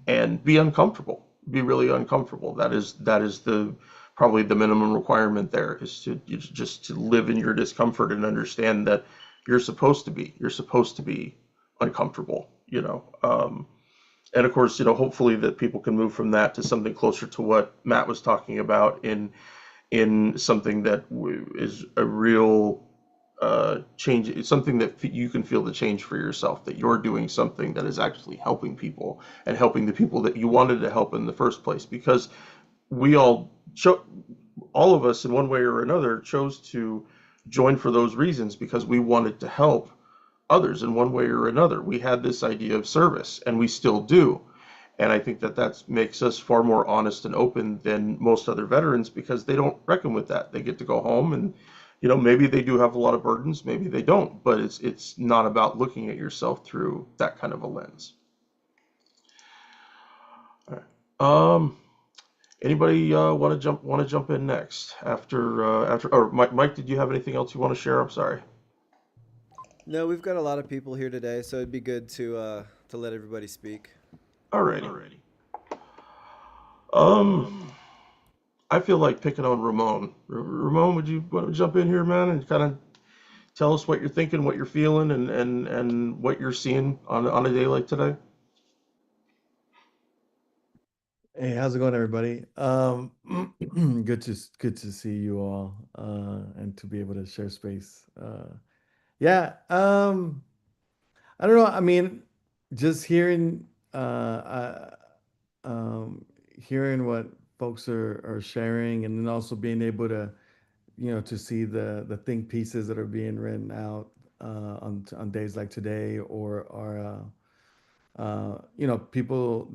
and be uncomfortable, be really uncomfortable. That is the probably the minimum requirement there, is to just to live in your discomfort and understand that you're supposed to be uncomfortable. And of course, hopefully that people can move from that to something closer to what Matt was talking about, in something that is a real change. It's something that you can feel the change for yourself, that you're doing something that is actually helping people, and helping the people that you wanted to help in the first place. Because we all of us in one way or another chose to join for those reasons, because we wanted to help others in one way or another. We had this idea of service, and we still do. And I think that makes us far more honest and open than most other veterans, because they don't reckon with that. They get to go home, and maybe they do have a lot of burdens, maybe they don't, but it's not about looking at yourself through that kind of a lens. All right. Anybody want to jump in next after or Mike, did you have anything else you want to share? I'm sorry. No, we've got a lot of people here today, so it'd be good to let everybody speak. Alrighty. Um, I feel like picking on Ramon. Ramon, would you want to jump in here, man, and kind of tell us what you're thinking, what you're feeling, and what you're seeing on a day like today? Hey, how's it going, everybody? Good to see you all, and to be able to share space. Yeah, I don't know. I mean, just hearing what folks are sharing, and then also being able to, to see the think pieces that are being written out on days like today, or people,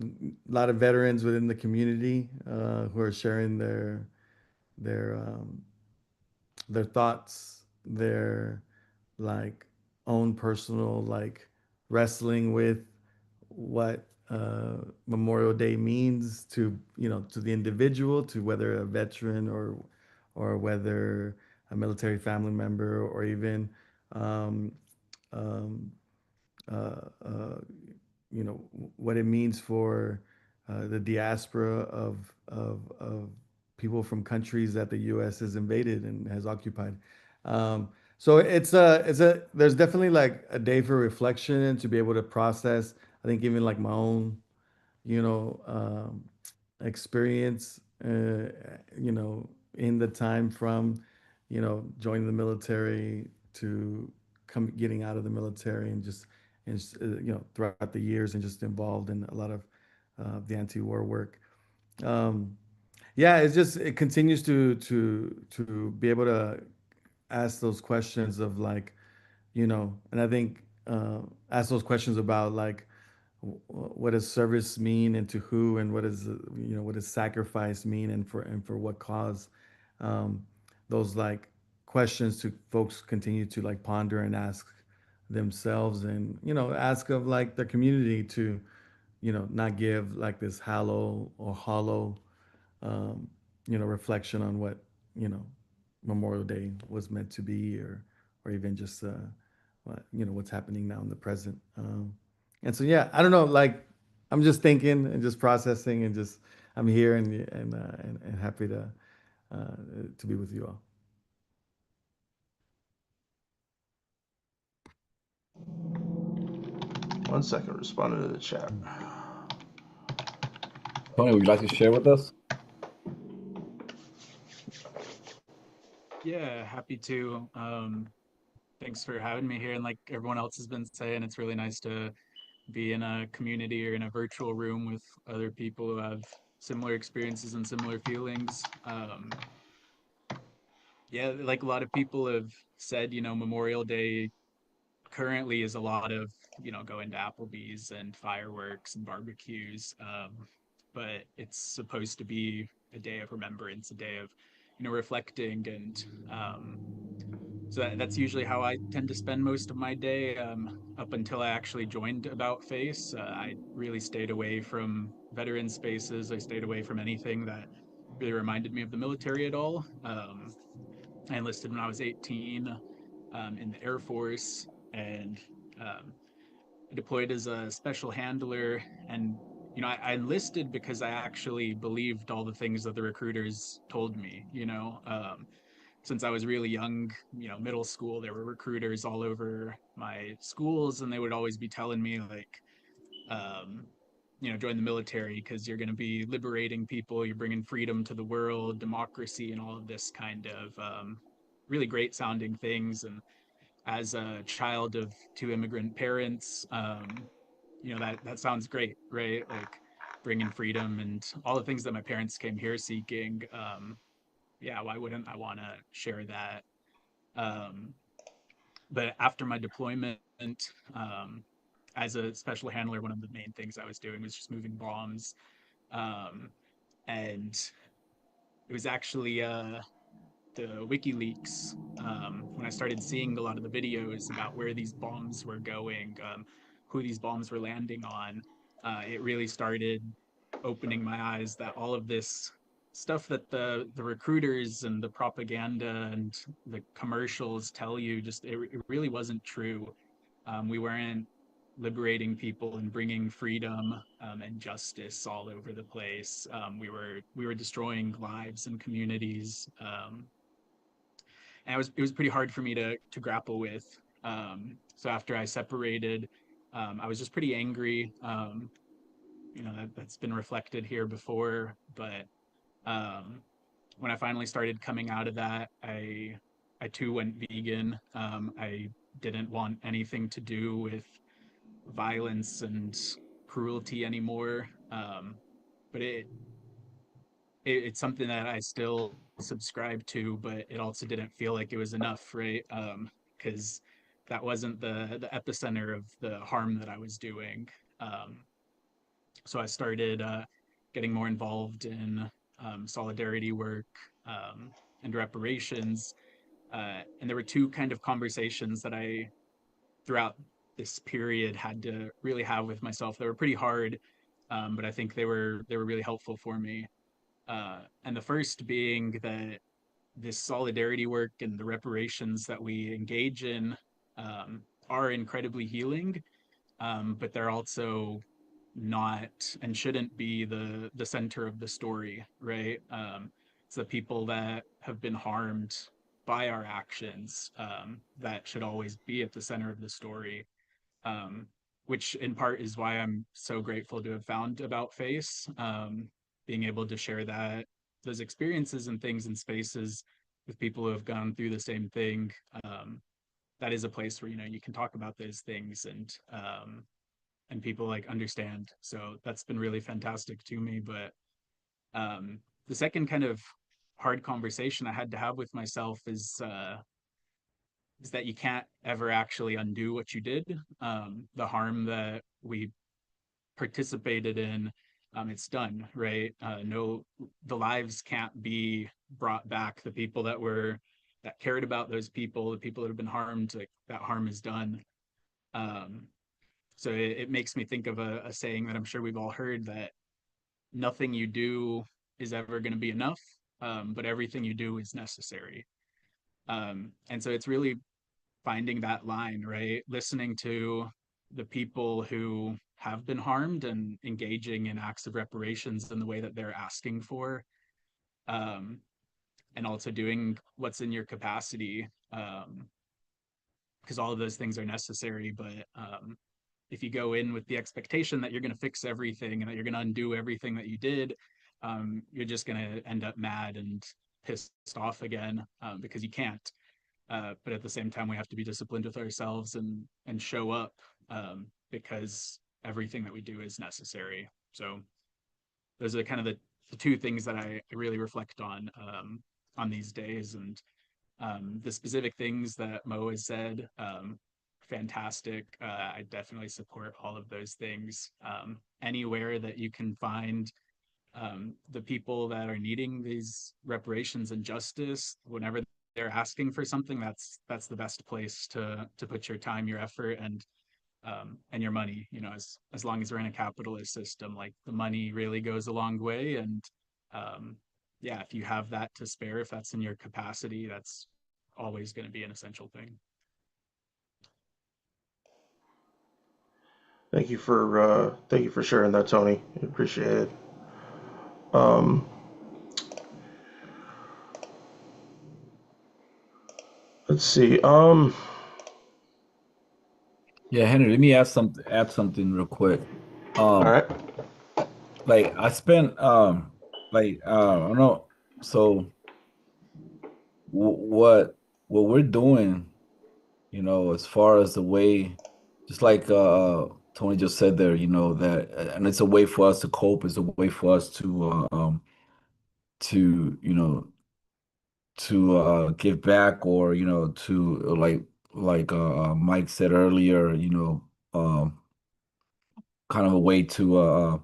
a lot of veterans within the community who are sharing their um, their thoughts, their like own personal like wrestling with what Memorial Day means to to the individual, to whether a veteran or whether a military family member or even um, um, uh, uh, what it means for the diaspora of people from countries that the U.S. has invaded and has occupied. So it's a there's definitely like a day for reflection and to be able to process. I think even like my own you know, experience, in the time from, joining the military to getting out of the military and throughout the years and just involved in a lot of the anti-war work. Um, yeah, it continues to be able to ask those questions of like, and I think ask those questions about like what does service mean and to who, and what does sacrifice mean and for what cause. um, those like questions to folks continue to like ponder and ask themselves, and ask of like the community to not give like this hollow um, reflection on what you know Memorial Day was meant to be, or even just what's happening now in the present. And so yeah, I don't know, like I'm just thinking and just processing and just I'm here and happy to be with you all. 1 second, responding to the chat. Tony, would you like to share with us? Yeah, happy to. Thanks for having me here. And like everyone else has been saying, it's really nice to be in a community or in a virtual room with other people who have similar experiences and similar feelings. Yeah, like a lot of people have said, Memorial Day currently is a lot of, going to Applebee's and fireworks and barbecues. But it's supposed to be a day of remembrance, a day of, reflecting and so that's usually how I tend to spend most of my day. Up until I actually joined About Face, I really stayed away from veteran spaces. I stayed away from anything that really reminded me of the military at all. I enlisted when I was 18 in the Air Force and um, deployed as a special handler. And I enlisted because I actually believed all the things that the recruiters told me. Since I was really young, middle school, there were recruiters all over my schools, and they would always be telling me like, um, join the military because you're going to be liberating people, you're bringing freedom to the world, democracy, and all of this kind of really great sounding things. And as a child of two immigrant parents, that sounds great, right? Like bringing freedom and all the things that my parents came here seeking. Yeah, why wouldn't I want to share that? Um, but after my deployment, um, as a special handler, one of the main things I was doing was just moving bombs. Um, and it was actually the WikiLeaks when I started seeing a lot of the videos about where these bombs were going, who these bombs were landing on. It really started opening my eyes that all of this stuff that the recruiters and the propaganda and the commercials tell you just it really wasn't true. We weren't liberating people and bringing freedom and justice all over the place. We were destroying lives and communities. And it was pretty hard for me to grapple with. So after I separated, I was just pretty angry. That's been reflected here before, but um, when I finally started coming out of that, I too went vegan. I didn't want anything to do with violence and cruelty anymore. But it's something that I still subscribe to, but it also didn't feel like it was enough, right? Because that wasn't the epicenter of the harm that I was doing. Um, so I started getting more involved in solidarity work and reparations. And there were two kind of conversations that I, throughout this period, had to really have with myself. They were pretty hard, but I think they were really helpful for me. And the first being that this solidarity work and the reparations that we engage in um, are incredibly healing, but they're also not and shouldn't be the center of the story, right? It's the people that have been harmed by our actions that should always be at the center of the story. Um, which in part is why I'm so grateful to have found About Face, being able to share those experiences and things in spaces with people who have gone through the same thing. That is a place where you can talk about those things and people like understand. So that's been really fantastic to me. But the second kind of hard conversation I had to have with myself is that you can't ever actually undo what you did. The harm that we participated in, it's done, right? No, the lives can't be brought back. The people that cared about those people, the people that have been harmed, like, that harm is done. Um, so it makes me think of a saying that I'm sure we've all heard, that nothing you do is ever going to be enough, but everything you do is necessary. And so it's really finding that line, right? Listening to the people who have been harmed and engaging in acts of reparations in the way that they're asking for, um, and also doing what's in your capacity, because all of those things are necessary. But if you go in with the expectation that you're going to fix everything and that you're going to undo everything that you did, you're just going to end up mad and pissed off again, because you can't. But at the same time, we have to be disciplined with ourselves and show up, because everything that we do is necessary. So those are kind of the two things that I really reflect on these days. And the specific things that Mo has said, fantastic. I definitely support all of those things. Anywhere that you can find the people that are needing these reparations and justice, whenever they're asking for something, that's the best place to put your time, your effort, and your money. As long as we're in a capitalist system, like, the money really goes a long way. And yeah, if you have that to spare, if that's in your capacity, that's always going to be an essential thing. Thank you for sharing that, Tony. I appreciate it. Um, let's see. Yeah, Henry, let me add something real quick. All Um, right. like I spent I don't know. So what we're doing, as far as the way, just like Tony just said there, that, and it's a way for us to cope, it's a way for us to give back, or to, Mike said earlier, kind of a way to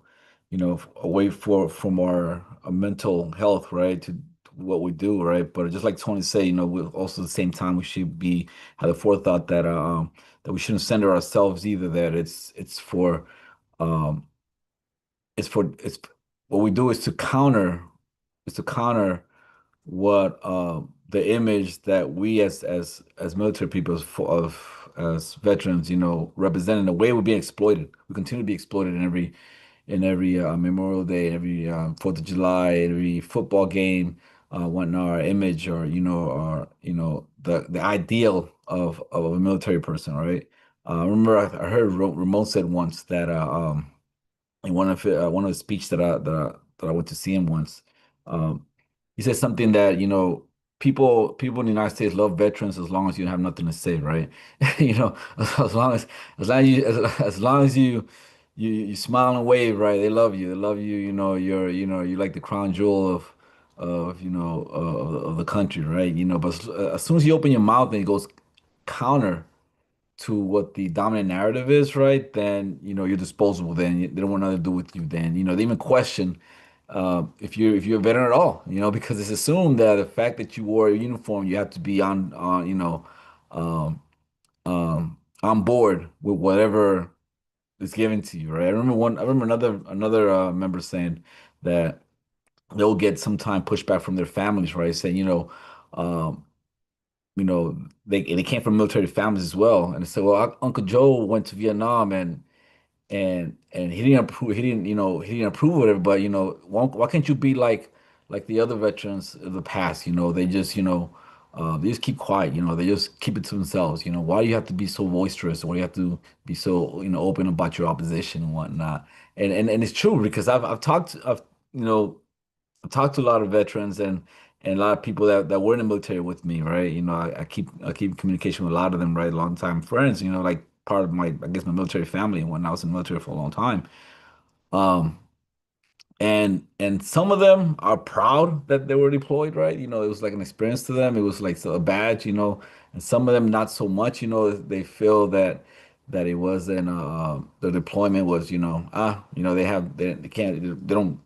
away from our mental health, right, to what we do, right. But just like Tony said, we also, at the same time, we should be have the forethought that we shouldn't center ourselves either, that um it's what we do is to counter what the image that we, as military people, as veterans, represent, in the way we're being exploited. We continue to be exploited in every Memorial Day, every 4th of July, every football game, when our image, or the ideal of a military person, right? I remember I heard Ramon said once that in one of the speech that I went to see him once. Um, he said something that, people in the United States love veterans as long as you have nothing to say, right? As long as you smile and wave, right? They love you. They love you. You're like the crown jewel of the country, right? But as soon as you open your mouth and it goes counter to what the dominant narrative is, right, then you're disposable. Then they don't want nothing to do with you. Then they even question if you're a veteran at all. Because it's assumed that the fact that you wore a uniform, you have to be um, on board with whatever is given to you, right? I remember another member saying that they'll get sometime pushback from their families, right? Saying, um, they came from military families as well, and they said, well, Uncle Joe went to Vietnam, and he didn't approve of it, but why can't you be like the other veterans of the past? They just keep quiet. They just keep it to themselves. Why do you have to be so boisterous? Why do you have to be so open about your opposition and whatnot? And it's true, because you know I've talked to a lot of veterans, and a lot of people that were in the military with me, right? I keep communication with a lot of them, right? Longtime friends, like part of my, I guess, my military family, and when I was in the military for a long time. Um, and some of them are proud that they were deployed, right? It was like an experience to them. It was like a badge, and some of them not so much. They feel that it wasn't the deployment was, they can't, they don't,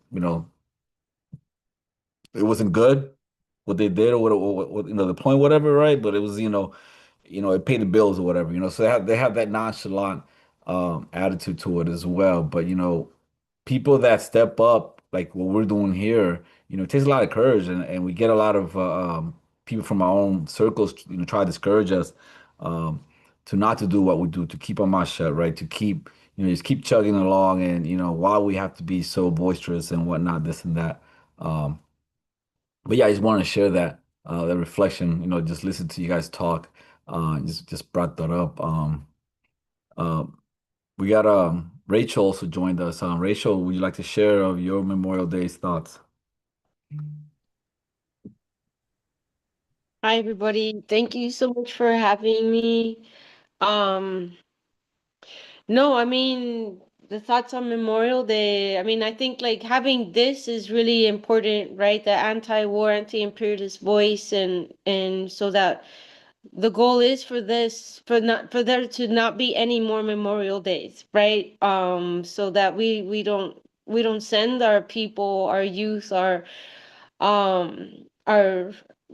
it wasn't good what they did, or what the point, whatever, right? But it was, it paid the bills or whatever, So they have that nonchalant attitude to it as well. But people that step up like what we're doing here, it takes a lot of courage, and we get a lot of people from our own circles, try to discourage us um, to not to do what we do, to keep our mouth shut, right? To keep, just keep chugging along, and why we have to be so boisterous and whatnot, this and that. Um, but yeah, I just want to share that reflection. Just listen to you guys talk. Just brought that up. Uh, we got Rachel also joined us. Rachel, would you like to share of your Memorial Day's thoughts? Hi, everybody. Thank you so much for having me. Um, no, I mean, the thoughts on Memorial Day. I mean, I think like having this is really important, right? The anti-war, anti-imperialist voice, and so that the goal is for this for there to not be any more Memorial Days, right? So that we don't send our people, our youth, our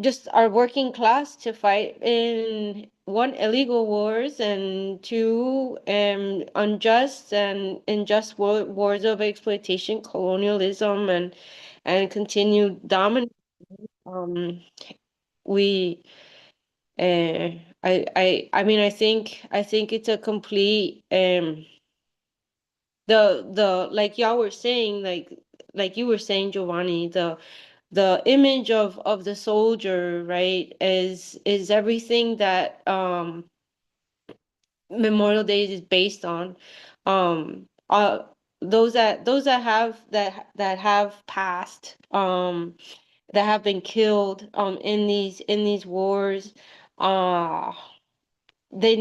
just our working class to fight in one, illegal wars, and two, unjust and unjust wars of exploitation, colonialism, and continued dominance. um we I mean, I think it's a complete the like y'all were saying, like you were saying, Giovanni, the image of the soldier, right, is everything that Memorial Day is based on. Um those that have passed, that have been killed in these wars, uh they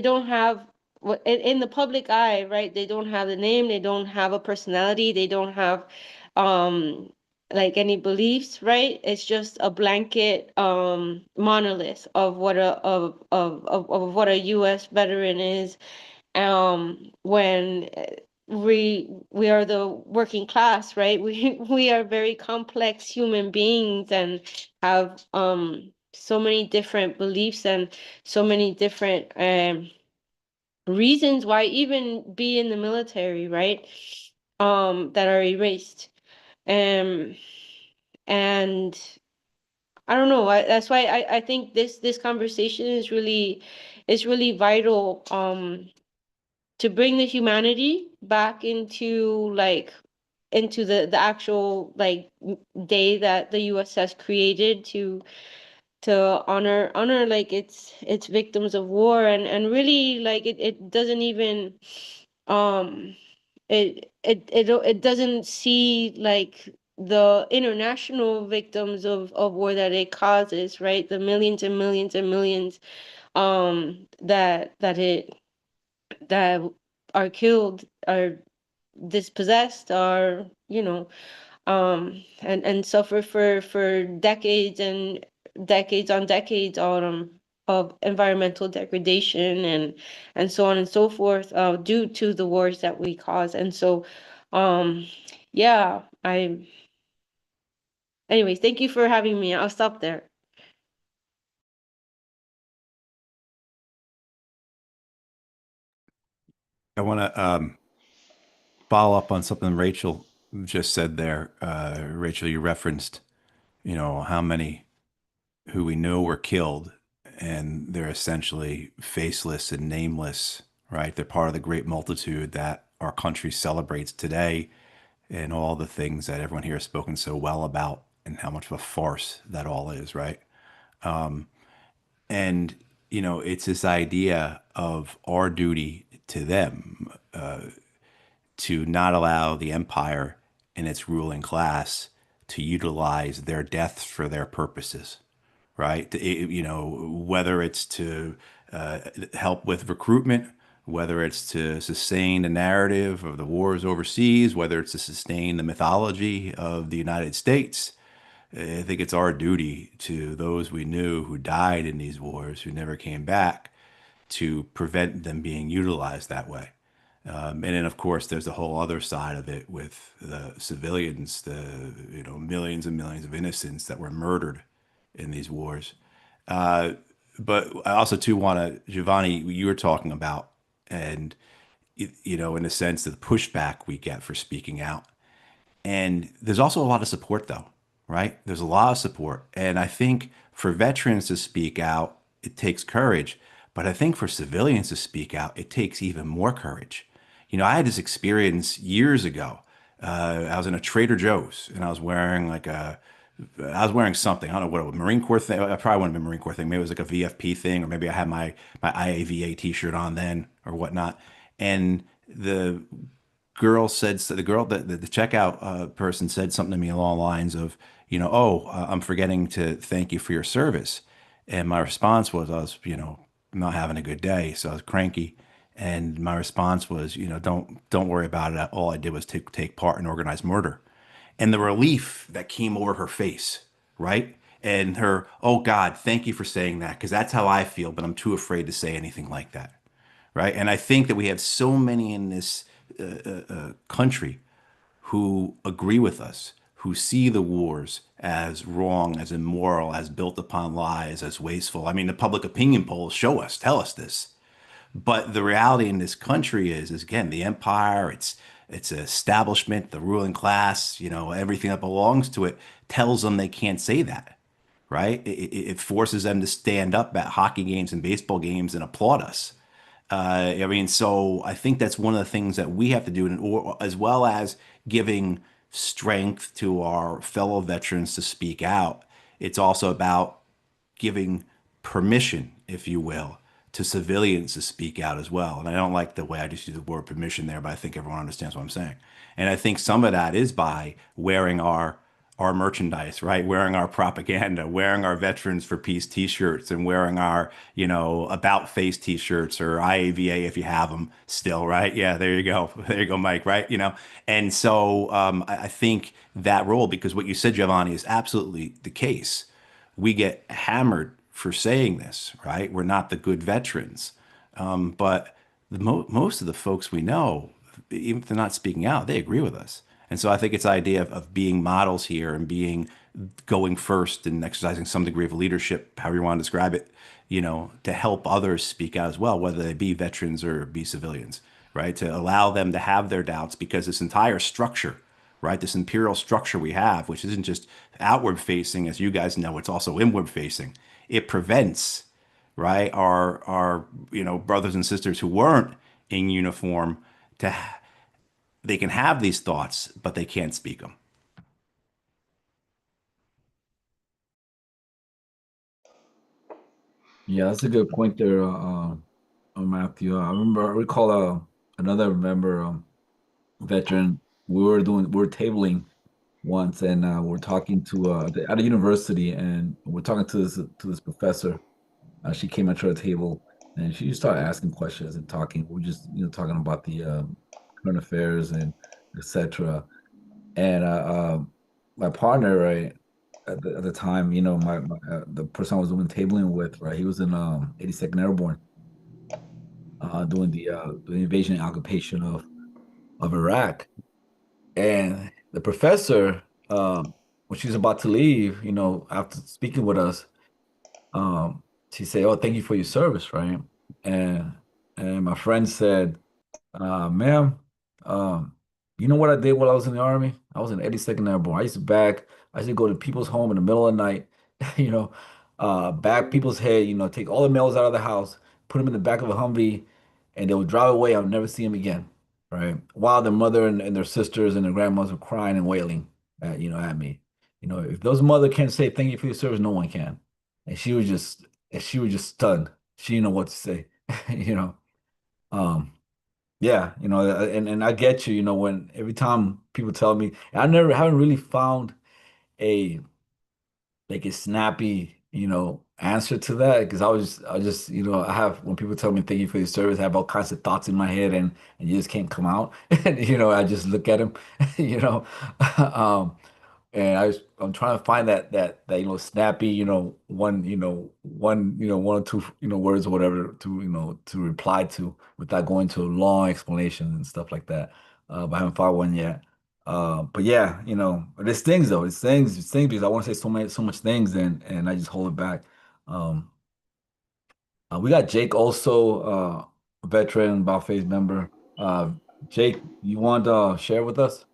don't have in the public eye, right? They don't have the name, they don't have a personality, they don't have um like any beliefs, right? It's just a blanket monolith of what of what a US veteran is. When we are the working class, right? We are very complex human beings, and have so many different beliefs, and so many different reasons why even be in the military, right? That are erased. Um and I don't know. That's why I think this conversation is really vital, to bring the humanity back into the actual like day that the US has created to honor like its victims of war, and really like it doesn't even um it doesn't see like the international victims of war that it causes, right? The millions and millions and millions that are killed, are dispossessed, are and suffer for decades and decades on decades of environmental degradation and so on and so forth, due to the wars that we cause. And so, yeah, anyways, thank you for having me. I'll stop there. I want to follow up on something Rachel just said there. Rachel, you referenced, how many who we know were killed, and they're essentially faceless and nameless, right? They're part of the great multitude that our country celebrates today, and all the things that everyone here has spoken so well about, and how much of a farce that all is, right? And, it's this idea of our duty to them, to not allow the empire and its ruling class to utilize their deaths for their purposes, right? Whether it's to help with recruitment, whether it's to sustain the narrative of the wars overseas, whether it's to sustain the mythology of the United States. I think it's our duty to those we knew who died in these wars, who never came back, to prevent them being utilized that way. And then, of course, there's the whole other side of it with the civilians, the millions and millions of innocents that were murdered in these wars. Uh, but I also too want to, Giovanni, you were talking about, and in the sense of the pushback we get for speaking out. And there's also a lot of support, though, right? There's a lot of support. And I think for veterans to speak out, it takes courage. But I think for civilians to speak out, it takes even more courage. I had this experience years ago. I was in a Trader Joe's, and I was wearing I was wearing something. I don't know what it was, Marine Corps thing. I probably wouldn't have been Marine Corps thing. Maybe it was like a VFP thing, or maybe I had my IAVA T-shirt on then, or whatnot. And the girl said, so the checkout person said something to me along the lines of, oh, I'm forgetting to thank you for your service. And my response was, I was, not having a good day, so I was cranky. And my response was, don't worry about it. All I did was take part in organized murder. And the relief that came over her face, right? And her, oh God, thank you for saying that, because that's how I feel, but I'm too afraid to say anything like that, right? And I think that we have so many in this country who agree with us, who see the wars as wrong, as immoral, as built upon lies, as wasteful. I mean, the public opinion polls tell us this. But the reality in this country is again, the empire, its establishment, the ruling class, everything that belongs to it tells them they can't say that, right? It forces them to stand up at hockey games and baseball games and applaud us. So I think that's one of the things that we have to do, as well as giving strength to our fellow veterans to speak out. It's also about giving permission, if you will, to civilians to speak out as well. And I don't like the way I just use the word permission there, but I think everyone understands what I'm saying. And I think some of that is by wearing our merchandise, right? Wearing our propaganda, wearing our Veterans for Peace T-shirts, and wearing our, About Face T-shirts, or IAVA if you have them still, right? Yeah, there you go, there you go, Mike, right? And so I think that role, because what you said, Giovanni, is absolutely the case. We get hammered for saying this, right? We're not the good veterans, but most of the folks we know, even if they're not speaking out, they agree with us. And so I think it's the idea of being models here, and going first and exercising some degree of leadership, however you want to describe it, to help others speak out as well, whether they be veterans or be civilians, right? To allow them to have their doubts, because this entire structure, right, this imperial structure we have, which isn't just outward facing, as you guys know, it's also inward facing. It prevents, right, our brothers and sisters who weren't in uniform to they can have these thoughts, but they can't speak them. Yeah, that's a good point there, Matthew. I recall another member, veteran. We were tabling once, and we're talking to at a university, and we're talking to this professor. She came up to our table, and she just started asking questions and talking. We're just talking about the current affairs and etc. And my partner, right? at the time, you know, my the person I was doing tabling with, right? He was in 82nd Airborne, doing the invasion and occupation of Iraq. And the professor, when she's about to leave, you know, after speaking with us, um, she said, "Oh, thank you for your service," right? And and my friend said, ma'am, um, you know what I did while I was in the army? I was in 82nd Airborne. I used to go to people's home in the middle of the night, you know, bag people's head, you know, take all the males out of the house, put them in the back of a Humvee, and they would drive away. I'll never see them again, right? While their mother and their sisters and their grandmothers were crying and wailing at, you know, at me. You know, if those mother can't say thank you for your service, no one can. And she was just stunned. She didn't know what to say, you know. Um, yeah, you know, and I get you, you know, when every time people tell me, I never haven't really found a like a snappy, you know, answer to that because I was just, you know, I have when people tell me thank you for your service, I have all kinds of thoughts in my head and you just can't come out. And you know, I just look at them, you know. Um, and I'm trying to find that you know snappy one or two words or whatever to to reply to without going to a long explanation and stuff like that. But I haven't found one yet. But yeah, you know, there's things though. It's things because I want to say so much things and I just hold it back. Um, we got Jake also, a veteran about face member. Jake, you want to share with us?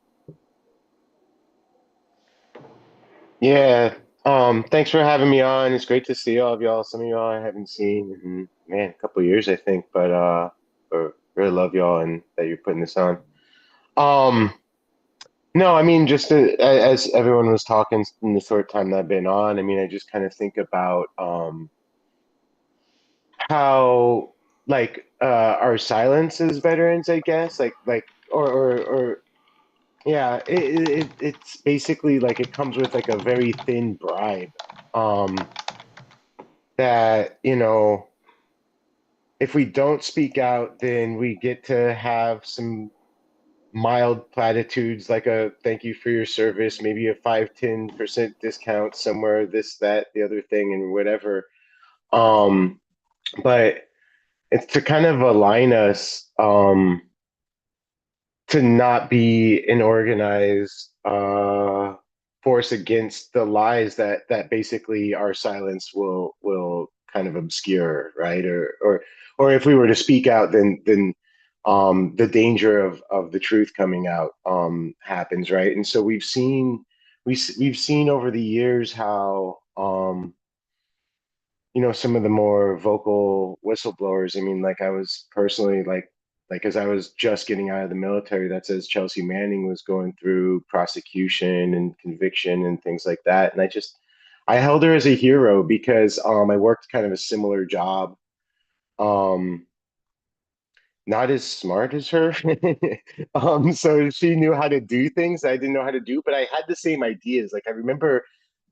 Yeah. Thanks for having me on. It's great to see all of y'all. Some of y'all I haven't seen in, man, a couple of years, I think, but really love y'all and that you're putting this on. Um, no, I mean, as everyone was talking in the short time that I've been on, I mean, I just kind of think about how our silence as veterans, I guess, or yeah, it's basically like it comes with like a very thin bribe. Um, that, if we don't speak out, then we get to have some mild platitudes like a thank you for your service, maybe a 5-10% discount somewhere, this, that, the other thing, and whatever. Um, but it's to kind of align us. To not be an organized force against the lies that basically our silence will kind of obscure, right? Or if we were to speak out, then the danger of the truth coming out happens, right? And so we've seen over the years how some of the more vocal whistleblowers. I mean, like I was personally like as I was just getting out of the military, that's as Chelsea Manning was going through prosecution and conviction and things like that. And I held her as a hero because I worked kind of a similar job. Um, Not as smart as her. So she knew how to do things I didn't know how to do, but I had the same ideas. Like I remember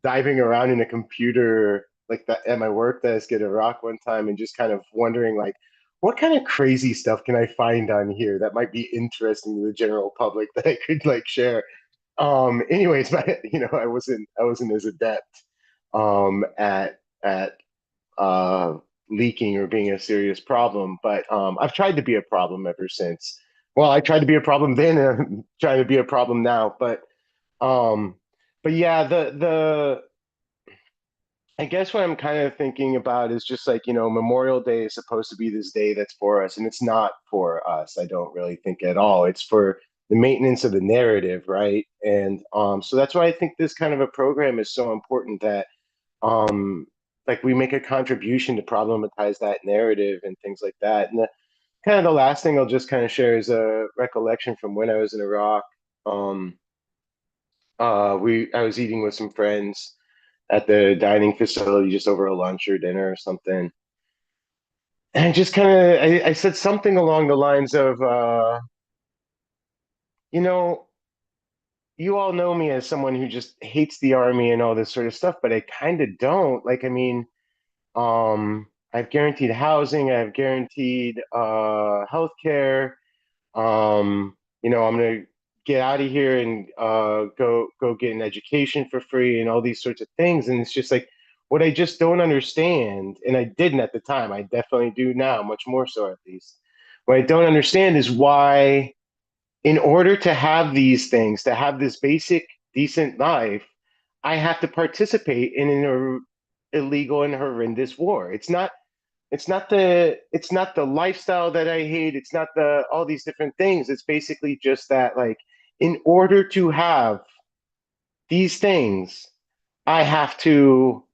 diving around in a computer like that at my work desk at Iraq one time and just kind of wondering like, what kind of crazy stuff can I find on here that might be interesting to the general public that I could like share. Anyways, but I wasn't as adept at uh, leaking or being a serious problem. But I've tried to be a problem ever since. Well, I tried to be a problem then, and I'm trying to be a problem now. Um, but yeah, the I guess what I'm kind of thinking about is just like Memorial Day is supposed to be this day that's for us, and it's not for us. I don't really think at all. It's for the maintenance of the narrative, right? And so that's why I think this kind of a program is so important that um like we make a contribution to problematize that narrative and things like that. And kind of the last thing I'll just kind of share is a recollection from when I was in Iraq. um I was eating with some friends at the dining facility just over a lunch or dinner or something, and I just kind of I said something along the lines of you know you all know me as someone who just hates the army and all this sort of stuff, but I kind of don't. Like, I mean, I've guaranteed housing, I've guaranteed healthcare. I'm gonna get out of here and go get an education for free and all these sorts of things. And it's just like what I just don't understand, and I didn't at the time. I definitely do now, much more so at least. What I don't understand is why, in order to have these things, to have this basic decent life, I have to participate in an illegal and horrendous war. It's not the lifestyle that I hate. It's not the all these different things. It's basically just that, like, in order to have these things, I have to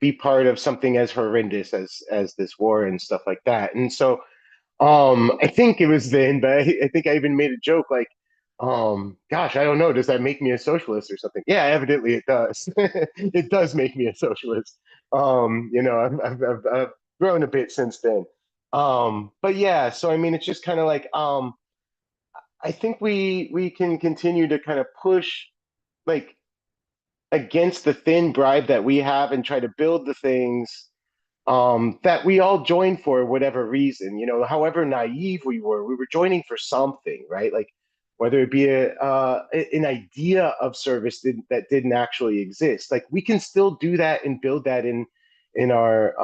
be part of something as horrendous as this war and stuff like that. And so I think it was then, but I think I even made a joke like, gosh, I don't know, does that make me a socialist or something? Yeah, evidently it does. It does make me a socialist. I've grown a bit since then. But yeah, so I mean, it's just kind of like, I think we can continue to kind of push like against the thin bribe that we have and try to build the things that we all joined for whatever reason. However naive we were joining for something, right? Like whether it be an idea of service that didn't actually exist. Like we can still do that and build that in our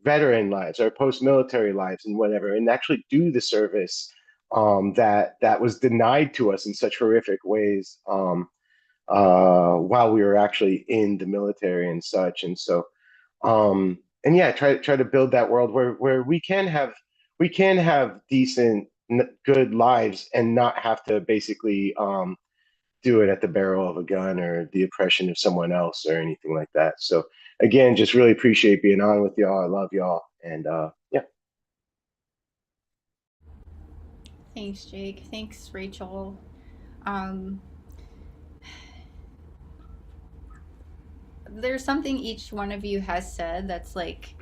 veteran lives, our post-military lives, and whatever, and actually do the service that was denied to us in such horrific ways while we were actually in the military and such. And so and yeah, try to build that world where we can have decent, good lives and not have to basically do it at the barrel of a gun or the oppression of someone else or anything like that. So again, just really appreciate being on with y'all. I love y'all, and yeah. Thanks, Jake. Thanks, Rachel. Um, there's something each one of you has said that's like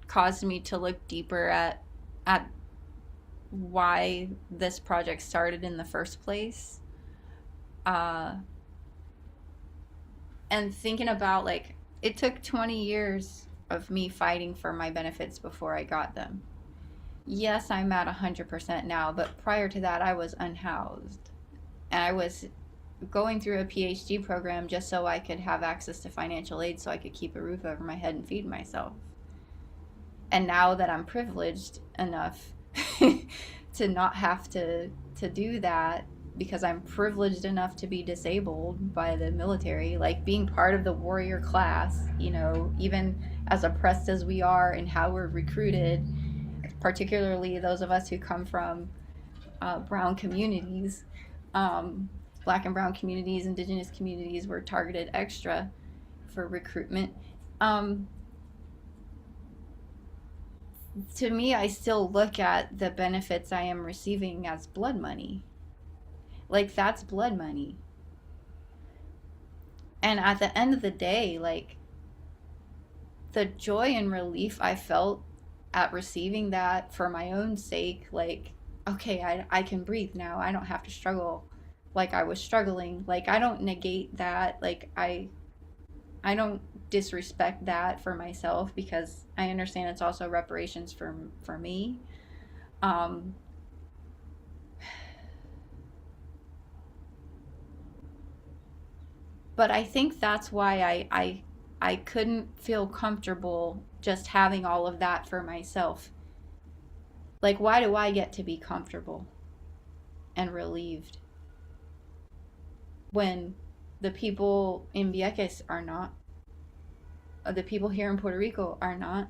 caused me to look deeper at why this project started in the first place. And thinking about like it took 20 years of me fighting for my benefits before I got them. Yes, I'm at 100% now, but prior to that, I was unhoused. And I was going through a PhD program just so I could have access to financial aid so I could keep a roof over my head and feed myself. And now that I'm privileged enough to not have to do that because I'm privileged enough to be disabled by the military, like being part of the warrior class, even as oppressed as we are and how we're recruited, particularly those of us who come from brown communities, black and brown communities, indigenous communities were targeted extra for recruitment. To me, I still look at the benefits I am receiving as blood money. Like, that's blood money. And at the end of the day, like, the joy and relief I felt at receiving that for my own sake, like, okay, I can breathe now. I don't have to struggle like I was struggling. Like, I don't negate that. Like, I don't disrespect that for myself because I understand it's also reparations for me. But I think that's why I couldn't feel comfortable just having all of that for myself. Like, why do I get to be comfortable and relieved when the people in Vieques are not? The people here in Puerto Rico are not?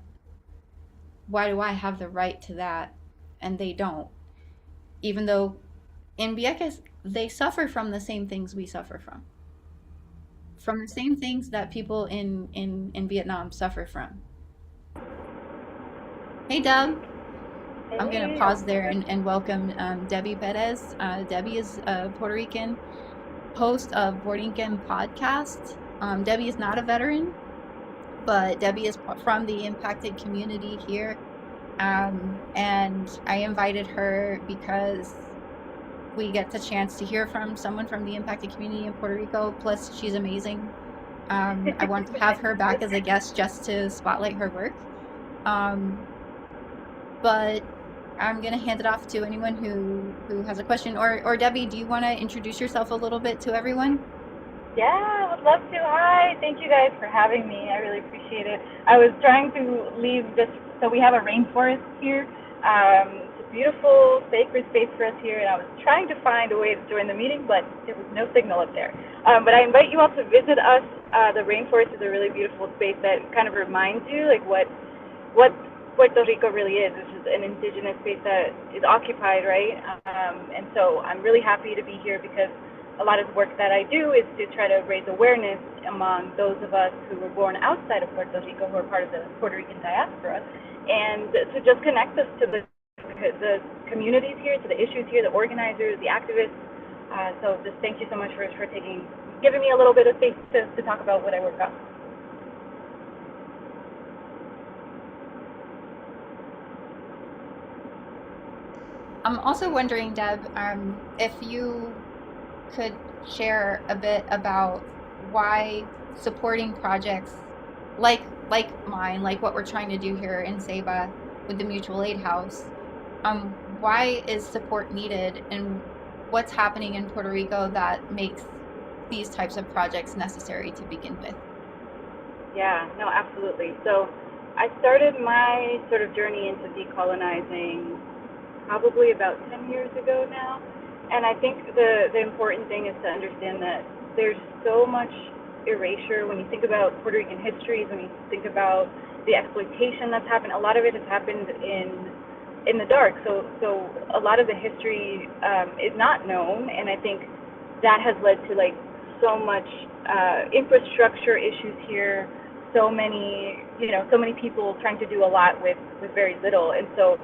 Why do I have the right to that and they don't? Even though in Vieques, they suffer from the same things we suffer from the same things that people in Vietnam suffer from. Hey, Deb. I'm going to pause there and welcome Debbie Perez. Debbie is a Puerto Rican host of Boardingan podcast. Debbie is not a veteran, but Debbie is from the impacted community here. And I invited her because we get the chance to hear from someone from the impacted community in Puerto Rico. Plus, she's amazing. I want to have her back as a guest just to spotlight her work. But I'm gonna hand it off to anyone who has a question. Or Debbie, do you want to introduce yourself a little bit to everyone? Yeah, I would love to. Hi, thank you guys for having me. I really appreciate it. I was trying to leave this, so we have a rainforest here. It's a beautiful, sacred space for us here, and I was trying to find a way to join the meeting, but there was no signal up there. But I invite you all to visit us. The rainforest is a really beautiful space that kind of reminds you, like, what Puerto Rico really is. This is an indigenous space that is occupied, right? And so I'm really happy to be here because a lot of the work that I do is to try to raise awareness among those of us who were born outside of Puerto Rico, who are part of the Puerto Rican diaspora, and to just connect us to the communities here, to the issues here, the organizers, the activists. So just thank you so much for giving me a little bit of space to talk about what I work on. I'm also wondering, Deb, if you could share a bit about why supporting projects like mine, like what we're trying to do here in Ceiba with the mutual aid house, why is support needed, and what's happening in Puerto Rico that makes these types of projects necessary to begin with? Yeah, no, absolutely. So I started my sort of journey into decolonizing probably about 10 years ago now. And I think the important thing is to understand that there's so much erasure when you think about Puerto Rican histories, when you think about the exploitation that's happened. A lot of it has happened in the dark. So a lot of the history is not known, and I think that has led to like so much infrastructure issues here. So many people trying to do a lot with very little, and so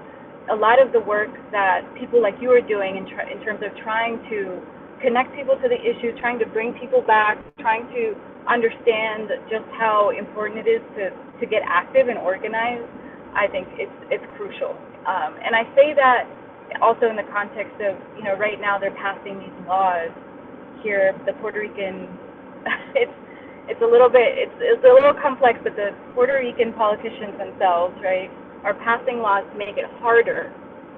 a lot of the work that people like you are doing in terms of trying to connect people to the issue, trying to bring people back, trying to understand just how important it is to get active and organized, I think it's crucial. And I say that also in the context of, right now they're passing these laws here, the Puerto Rican, it's a little complex, but the Puerto Rican politicians themselves, right, are passing laws to make it harder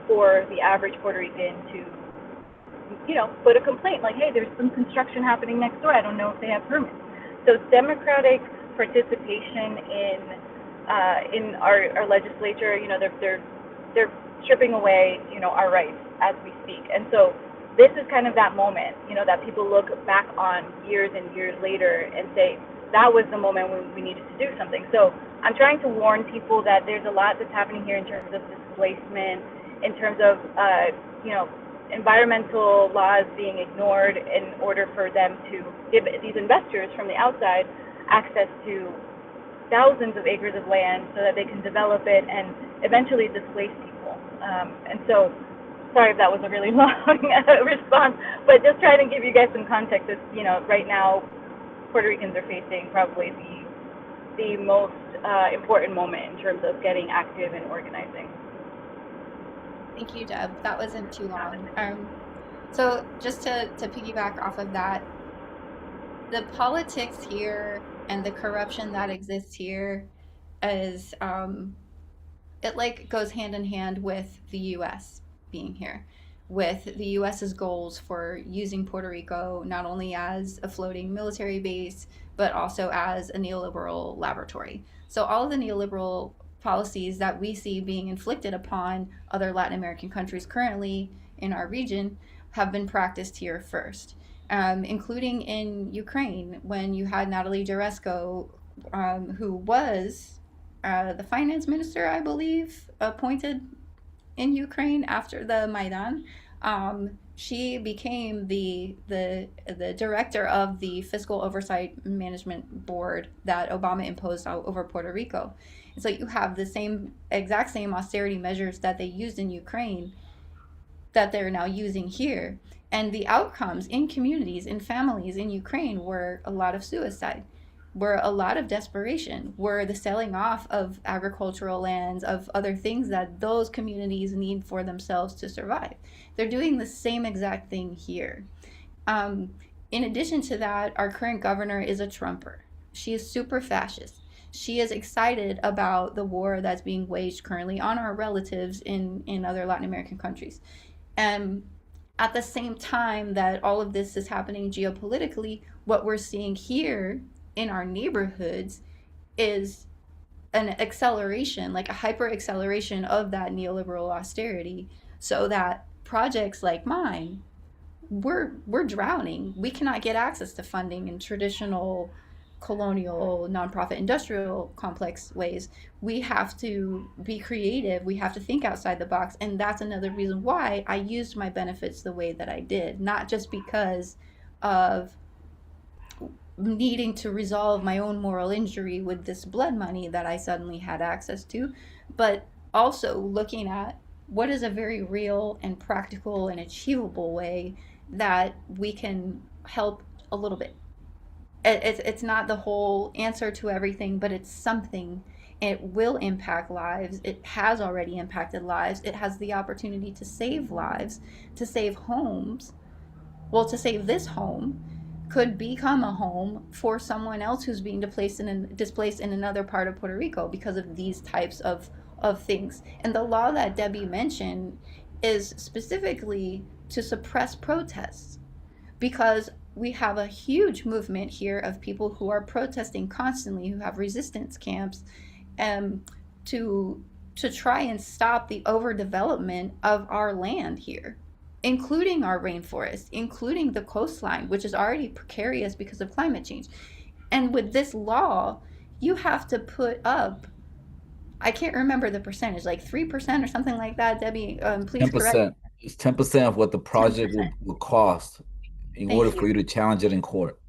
for the average Puerto Rican to, put a complaint like, hey, there's some construction happening next door. I don't know if they have permits. So democratic participation in our legislature, they're stripping away, our rights as we speak. And so this is kind of that moment, that people look back on years and years later and say, that was the moment when we needed to do something. So I'm trying to warn people that there's a lot that's happening here in terms of displacement, in terms of, environmental laws being ignored in order for them to give these investors from the outside access to thousands of acres of land so that they can develop it and eventually displace people. And so, sorry if that was a really long response, but just trying to give you guys some context. Right now, Puerto Ricans are facing probably the most important moment in terms of getting active and organizing. Thank you, Deb. That wasn't too long. So just to piggyback off of that, the politics here and the corruption that exists here is it like goes hand in hand with the U.S. being here, with the U.S.'s goals for using Puerto Rico not only as a floating military base, but also as a neoliberal laboratory. So all of the neoliberal policies that we see being inflicted upon other Latin American countries currently in our region have been practiced here first, including in Ukraine when you had Natalie Jaresko, who was the finance minister, I believe, appointed in Ukraine after the Maidan. She became the director of the Fiscal Oversight Management Board that Obama imposed over Puerto Rico. And so you have the exact same austerity measures that they used in Ukraine that they're now using here. And the outcomes in communities, in families in Ukraine were a lot of suicide, were a lot of desperation, were the selling off of agricultural lands, of other things that those communities need for themselves to survive. They're doing the same exact thing here. In addition to that, our current governor is a Trumper. She is super fascist. She is excited about the war that's being waged currently on our relatives in other Latin American countries. And at the same time that all of this is happening geopolitically, what we're seeing here in our neighborhoods is an acceleration, like a hyper acceleration of that neoliberal austerity, so that projects like mine, we're drowning. We cannot get access to funding in traditional colonial nonprofit industrial complex ways. We have to be creative. We have to think outside the box, and that's another reason why I used my benefits the way that I did, not just because of needing to resolve my own moral injury with this blood money that I suddenly had access to, but also looking at what is a very real and practical and achievable way that we can help a little bit. It's not the whole answer to everything, but it's something. It will impact lives. It has already impacted lives. It has the opportunity to save lives, to save homes, well, to say this home could become a home for someone else who's being displaced in another part of Puerto Rico because of these types of things. And the law that Debbie mentioned is specifically to suppress protests, because we have a huge movement here of people who are protesting constantly, who have resistance camps, um, to try and stop the overdevelopment of our land here, including our rainforest, including the coastline, which is already precarious because of climate change. And with this law, you have to put up, I can't remember the percentage, like 3% or something like that. Debbie, please correct. 10%. It's 10% of what the project 10%. will cost in order Thank for you. you to challenge it in court.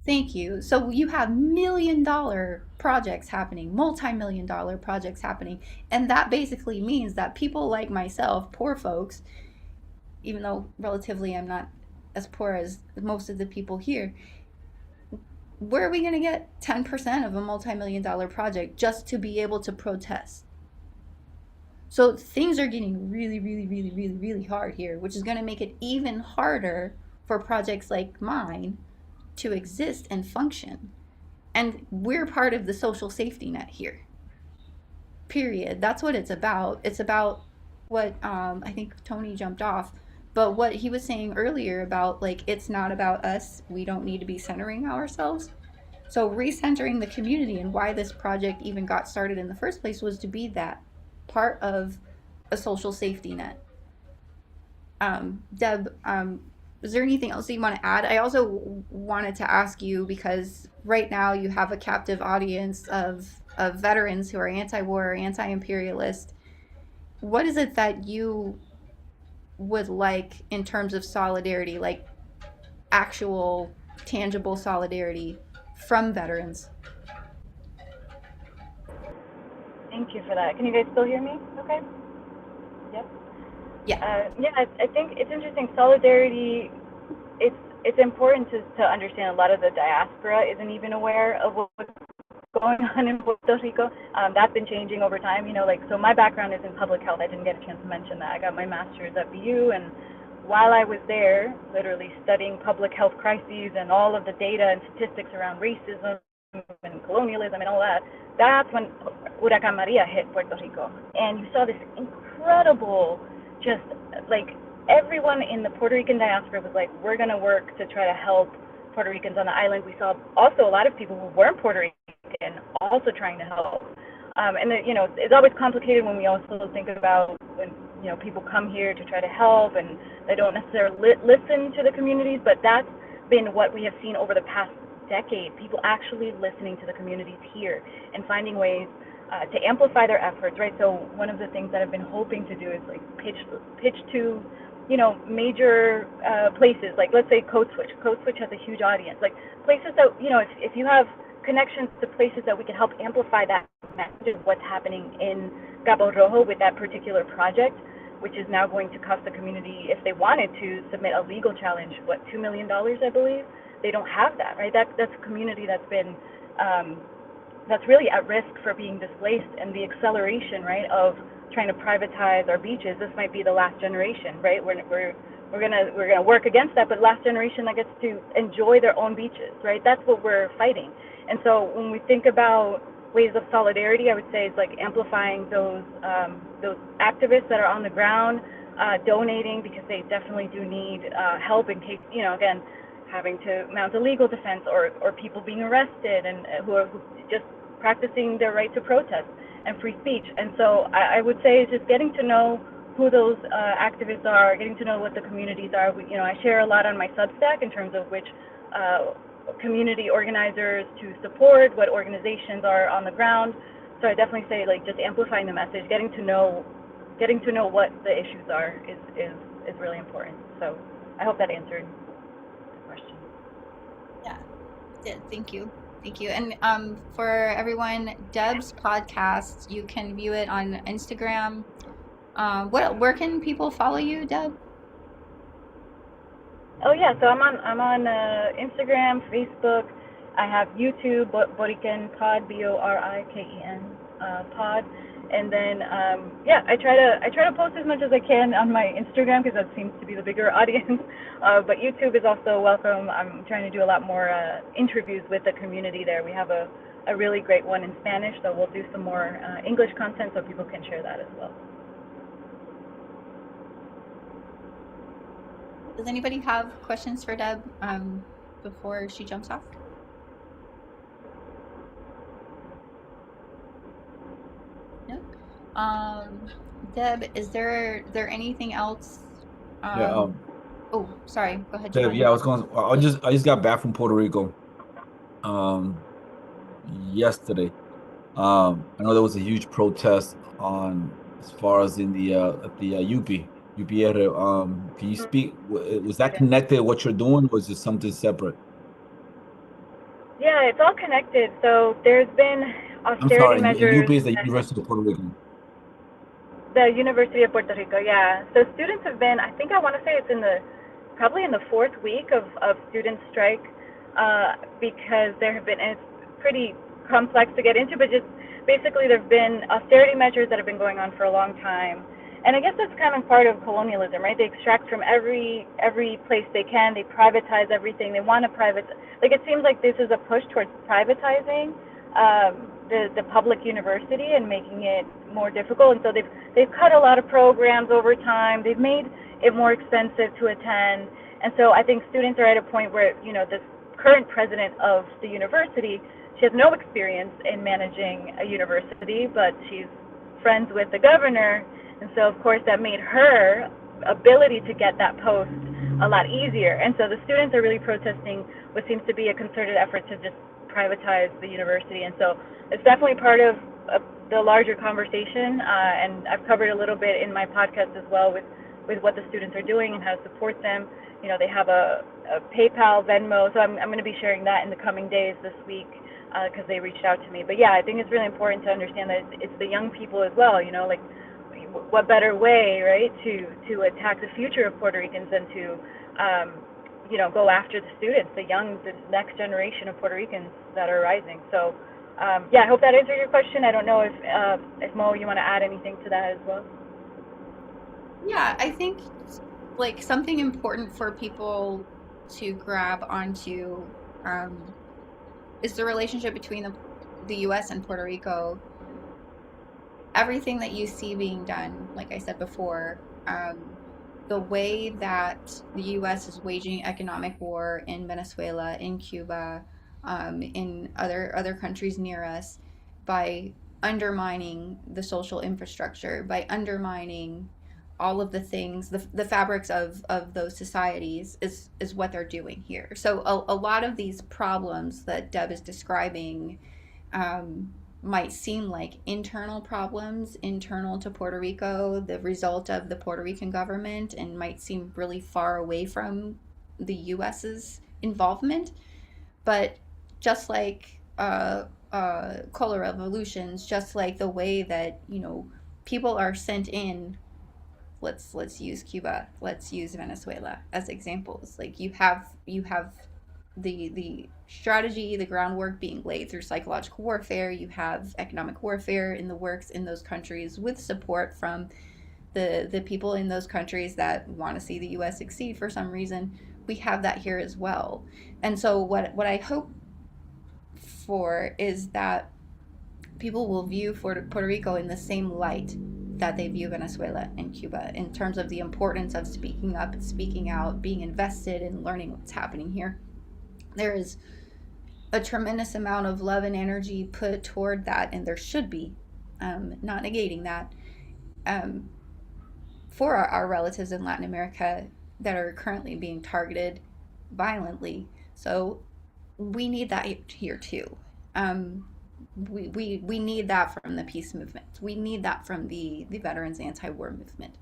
Thank you. So you have $1 million projects happening, multi-million-dollar projects happening. And that basically means that people like myself, poor folks, even though relatively I'm not as poor as most of the people here, where are we going to get 10% of a multi-million-dollar project just to be able to protest? So things are getting really, really, really, really, really hard here, which is going to make it even harder for projects like mine to exist and function. And we're part of the social safety net here. Period. That's what it's about. It's about what I think Tony jumped off, but what he was saying earlier about, like, it's not about us. We don't need to be centering ourselves. So recentering the community, and why this project even got started in the first place, was to be that part of a social safety net. Deb, is there anything else that you want to add? I also wanted to ask you, because right now you have a captive audience of veterans who are anti-war, anti-imperialist. What is it that you would like in terms of solidarity, like actual, tangible solidarity from veterans? Thank you for that. Can you guys still hear me? Okay. Yep. Yeah. Yeah, I think it's interesting. Solidarity, it's important to understand a lot of the diaspora isn't even aware of what's going on in Puerto Rico. That's been changing over time. You know, like, so my background is in public health. I didn't get a chance to mention that. I got my master's at BU, and while I was there, literally studying public health crises and all of the data and statistics around racism and colonialism and all that, that's when Huracán Maria hit Puerto Rico. And you saw this incredible, just like, everyone in the Puerto Rican diaspora was like, we're going to work to try to help Puerto Ricans on the island. We saw also a lot of people who weren't Puerto Rican also trying to help. And you know, it's always complicated when we also think about when, you know, people come here to try to help and they don't necessarily listen to the communities, but that's been what we have seen over the past decade, people actually listening to the communities here and finding ways to amplify their efforts, right? So one of the things that I've been hoping to do is like pitch to, you know, major places, like let's say Code Switch. Code Switch has a huge audience, like places that, you know, if you have connections to places that we can help amplify that message of what's happening in Cabo Rojo with that particular project, which is now going to cost the community, if they wanted to submit a legal challenge, what, $2 million, I believe? They don't have that, right? That's a community that's been, that's really at risk for being displaced, and the acceleration, right, of trying to privatize our beaches. This might be the last generation, right? We're gonna work against that, but last generation that gets to enjoy their own beaches, right? That's what we're fighting. And so when we think about ways of solidarity, I would say, is like amplifying those activists that are on the ground, donating, because they definitely do need help in case, again, having to mount a legal defense, or people being arrested, and who just practicing their right to protest and free speech. And so I would say it's just getting to know who those activists are, getting to know what the communities are. I share a lot on my Substack in terms of which community organizers to support, what organizations are on the ground. So I definitely say, like, just amplifying the message, getting to know what the issues are is really important. So I hope that answered the question. Yeah, it did. Thank you. Thank you. And for everyone, Deb's podcast, you can view it on Instagram. Where can people follow you, Deb? Oh yeah, so I'm on Instagram, Facebook. I have YouTube, Boriken Pod, Boriken Pod, and then I try to post as much as I can on my Instagram because that seems to be the bigger audience. But YouTube is also welcome. I'm trying to do a lot more interviews with the community there. We have a really great one in Spanish, so we'll do some more English content so people can share that as well. Does anybody have questions for Deb before she jumps off? No. Deb, is there anything else? Yeah. Oh, sorry. Go ahead, Deb, Giovanni. yeah, I just got back from Puerto Rico yesterday. I know there was a huge protest as far as in the at the UP area. Can you speak? Was that connected to what you're doing, or was it something separate? Yeah, it's all connected. So there's been I'm austerity sorry, measures. UP is the University of Puerto Rico. The University of Puerto Rico, yeah. So students have been, I think I want to say it's probably in the fourth week of student strike, because there have been, and it's pretty complex to get into, but just basically there have been austerity measures that have been going on for a long time. And I guess that's kind of part of colonialism, right? They extract from every place they can. They privatize everything. They want to privatize. Like, it seems like this is a push towards privatizing the public university and making it more difficult. And so they've cut a lot of programs over time. They've made it more expensive to attend. And so I think students are at a point where, this current president of the university, she has no experience in managing a university, but she's friends with the governor. And so, of course, that made her ability to get that post a lot easier. And so the students are really protesting what seems to be a concerted effort to just privatize the university. And so it's definitely part of the larger conversation. And I've covered a little bit in my podcast as well with what the students are doing and how to support them. They have a PayPal, Venmo. So I'm going to be sharing that in the coming days this week because they reached out to me. But yeah, I think it's really important to understand that it's the young people as well, like, what better way, right, to attack the future of Puerto Ricans than to, go after the students, the next generation of Puerto Ricans that are rising. So, I hope that answered your question. I don't know if Mo, you want to add anything to that as well. Yeah, I think like something important for people to grab onto is the relationship between the U.S. and Puerto Rico. Everything that you see being done, like I said before, the way that the U.S. is waging economic war in Venezuela, in Cuba, in other countries near us, by undermining the social infrastructure, by undermining all of the things, the fabrics of those societies is what they're doing here. So a lot of these problems that Deb is describing might seem like internal problems, internal to Puerto Rico, the result of the Puerto Rican government, and might seem really far away from the US's involvement. But just like color revolutions, just like the way that people are sent in, let's use Cuba, let's use Venezuela as examples. Like you have the strategy, the groundwork being laid through psychological warfare. You have economic warfare in the works in those countries with support from the people in those countries that want to see the U.S. succeed for some reason. We have that here as well. And so what I hope for is that people will view Puerto Rico in the same light that they view Venezuela and Cuba in terms of the importance of speaking up and speaking out, being invested in learning what's happening here. There is a tremendous amount of love and energy put toward that, and there should be, not negating that, for our relatives in Latin America that are currently being targeted violently. So we need that here too. We need that from the peace movement. We need that from the veterans anti-war movement.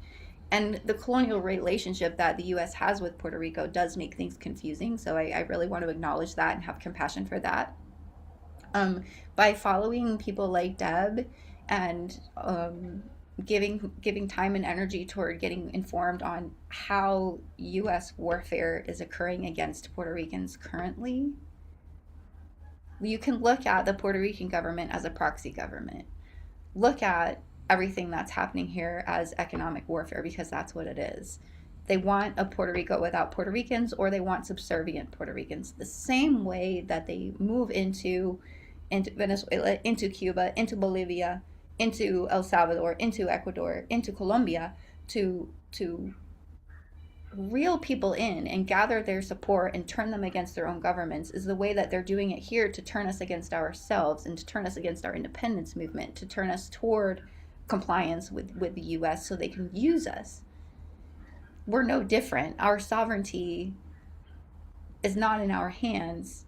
And the colonial relationship that the U.S. has with Puerto Rico does make things confusing. So I really want to acknowledge that and have compassion for that. By following people like Deb and giving time and energy toward getting informed on how U.S. warfare is occurring against Puerto Ricans currently, you can look at the Puerto Rican government as a proxy government. Look at everything that's happening here as economic warfare, because that's what it is. They want a Puerto Rico without Puerto Ricans, or they want subservient Puerto Ricans, the same way that they move into Venezuela, into Cuba, into Bolivia, into El Salvador, into Ecuador, into Colombia, to reel people in and gather their support and turn them against their own governments, is the way that they're doing it here, to turn us against ourselves and to turn us against our independence movement, to turn us toward compliance with the US so they can use us. We're no different. Our sovereignty is not in our hands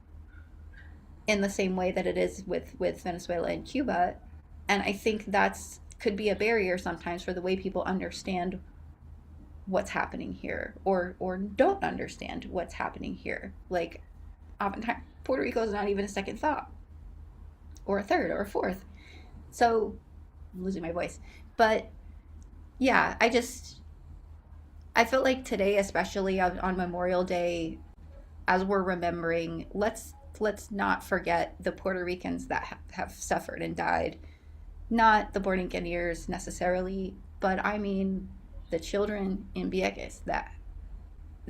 in the same way that it is with Venezuela and Cuba. And I think that's could be a barrier sometimes for the way people understand what's happening here, or don't understand what's happening here. Like, oftentimes Puerto Rico is not even a second thought, or a third, or a fourth. So I'm losing my voice. But yeah, I feel like today, especially on Memorial Day, as we're remembering, let's not forget the Puerto Ricans that have suffered and died. Not the born engineers necessarily, but I mean the children in Vieques that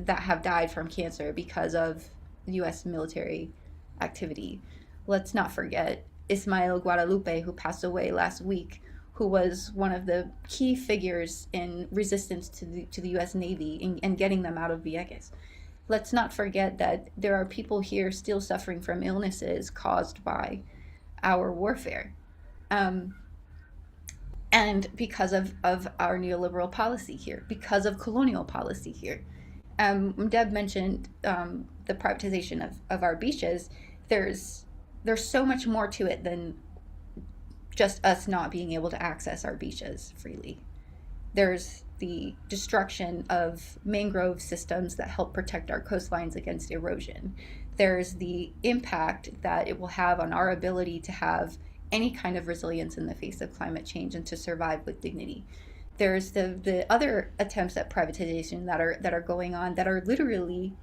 have died from cancer because of U.S. military activity. Let's not forget Ismael Guadalupe, who passed away last week, who was one of the key figures in resistance to the U.S. Navy and getting them out of Vieques. Let's not forget that there are people here still suffering from illnesses caused by our warfare. And because of our neoliberal policy here, because of colonial policy here. Deb mentioned the privatization of our beaches. There's so much more to it than just us not being able to access our beaches freely. There's the destruction of mangrove systems that help protect our coastlines against erosion. There's the impact that it will have on our ability to have any kind of resilience in the face of climate change and to survive with dignity. There's the other attempts at privatization that are going on, that are literally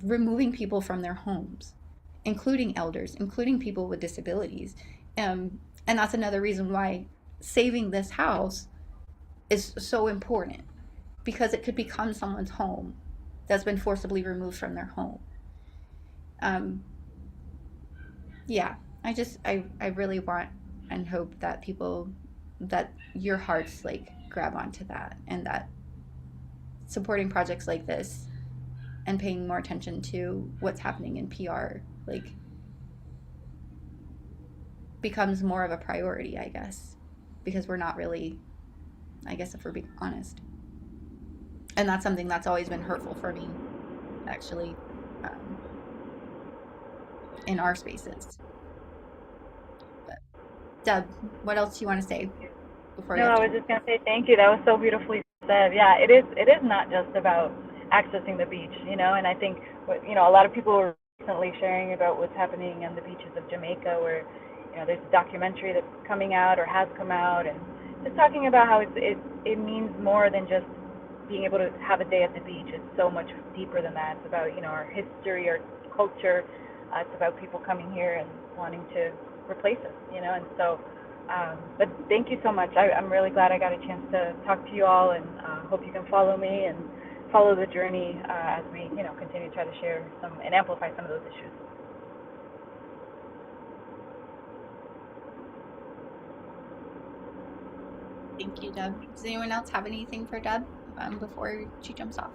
removing people from their homes, including elders, including people with disabilities. And that's another reason why saving this house is so important, because it could become someone's home that's been forcibly removed from their home. Yeah, I really want and hope that people, that your hearts like grab onto that, and that supporting projects like this and paying more attention to what's happening in PR like becomes more of a priority, I guess, because we're not really, I guess, if we're being honest. And that's something that's always been hurtful for me, actually, in our spaces. But Deb, what else do you want to say before No, I was just gonna say thank you. That was so beautifully said. Yeah, it is. It is not just about accessing the beach, you know. And I think, a lot of people were recently sharing about what's happening on the beaches of Jamaica, where, there's a documentary that's coming out or has come out, and just talking about how it means more than just being able to have a day at the beach. It's so much deeper than that. It's about, our history, our culture. It's about people coming here and wanting to replace us, and so. But thank you so much. I'm really glad I got a chance to talk to you all, and hope you can follow me and follow the journey as we, continue to try to share some and amplify some of those issues. Thank you, Deb. Does anyone else have anything for Deb before she jumps off?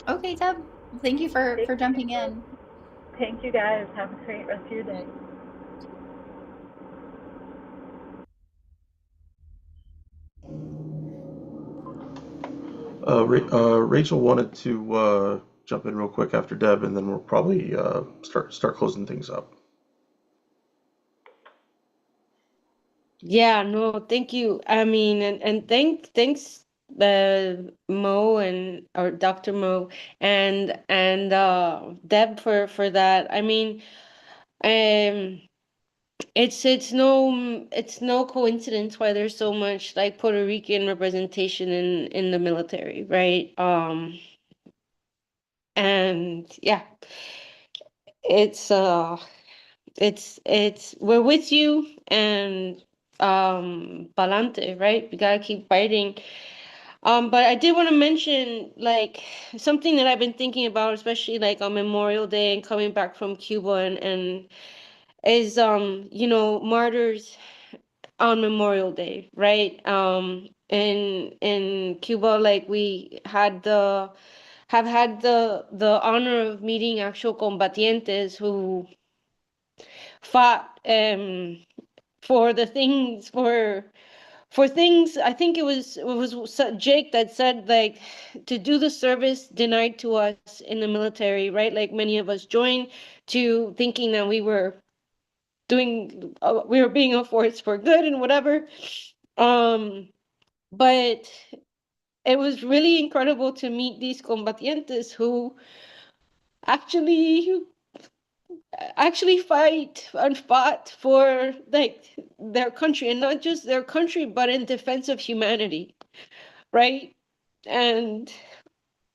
Okay, Deb. Thank you for jumping in. Thank you guys. Have a great rest of your day. Rachel wanted to jump in real quick after Deb, and then we'll probably start closing things up. Yeah, no, thank you. I mean, and thanks Mo and or Dr. Mo and Deb for that. I mean, um it's no coincidence why there's so much like Puerto Rican representation in the military, right? And yeah, it's it's we're with you and palante, right? We gotta keep fighting. But I did want to mention like something that I've been thinking about, especially like on Memorial Day and coming back from Cuba and is you know, martyrs on Memorial Day, right? In Cuba, like we had the have had the honor of meeting actual combatientes who fought for the things for things. I think it was Jake that said like to do the service denied to us in the military, right? Like many of us joined to thinking that we were being a force for good and whatever. Um, but it was really incredible to meet these combatientes who actually actually fight and fought for like their country, and not just their country but in defense of humanity, right? and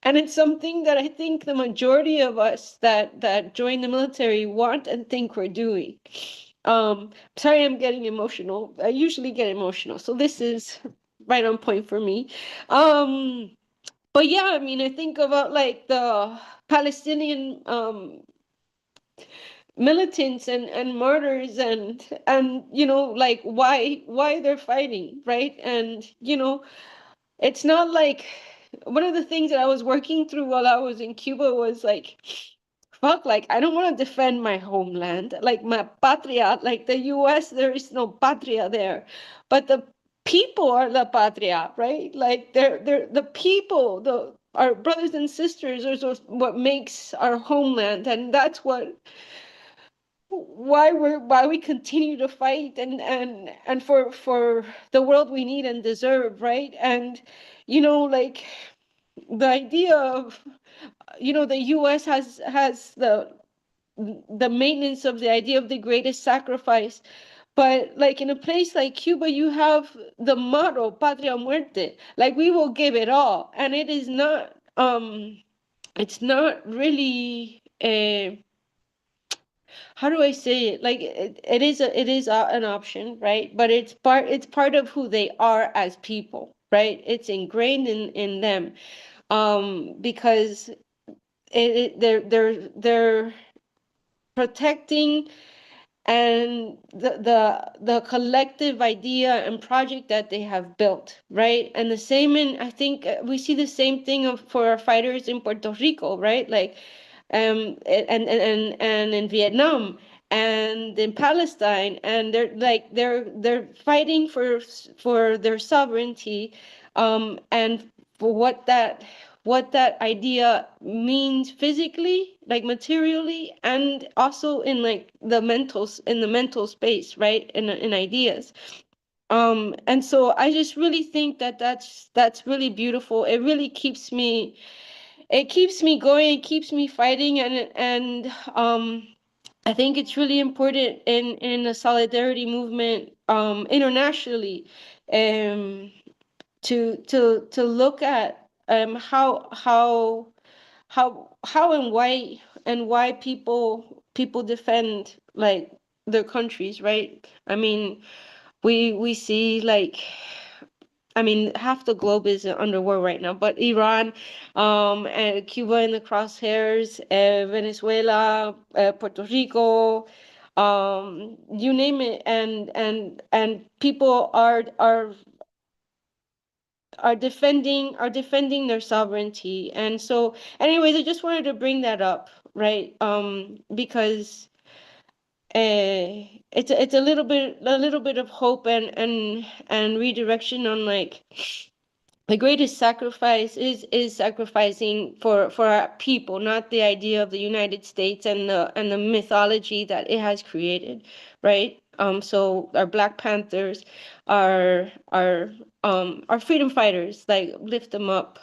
and it's something that I think the majority of us that join the military want and think we're doing. Sorry, I'm getting emotional. I usually get emotional, so this is right on point for me. But yeah, I mean, I think about like the Palestinian militants and martyrs and you know, like why they're fighting, right? And you know, it's not like one of the things that I was working through while I was in Cuba was like, fuck, like I don't want to defend my homeland, like my patria, like the US, there is no patria there, but the people are la patria, right? Like they're the people, the our brothers and sisters are what makes our homeland, and that's why we continue to fight and for the world we need and deserve, right? And you know, like the idea of, you know, the US has the maintenance of the idea of the greatest sacrifice, but like in a place like Cuba you have the motto patria muerte, like we will give it all, and it is not it's not really how do I say it? Like it is an option, right? But it's part of who they are as people, right? It's ingrained in them, because they're protecting and the collective idea and project that they have built, right? And the same in, I think we see the same thing for our fighters in Puerto Rico, right? Like and in Vietnam and in Palestine, and they're fighting for their sovereignty, and for what that idea means physically, like materially, and also in like in the mental space, right? In ideas. And so I just really think that that's really beautiful. It keeps me going, it keeps me fighting, and I think it's really important in the solidarity movement internationally, um to look at how and why people defend like their countries, right? I mean, we see like, I mean, half the globe is under war right now, but Iran, and Cuba in the crosshairs, Venezuela, Puerto Rico, you name it, and people are defending their sovereignty. And so, anyways, I just wanted to bring that up, right? Because it's a little bit of hope and redirection on, like, the greatest sacrifice is sacrificing for our people, not the idea of the United States and the mythology that it has created, right? So our Black Panthers are freedom fighters. Like, lift them up,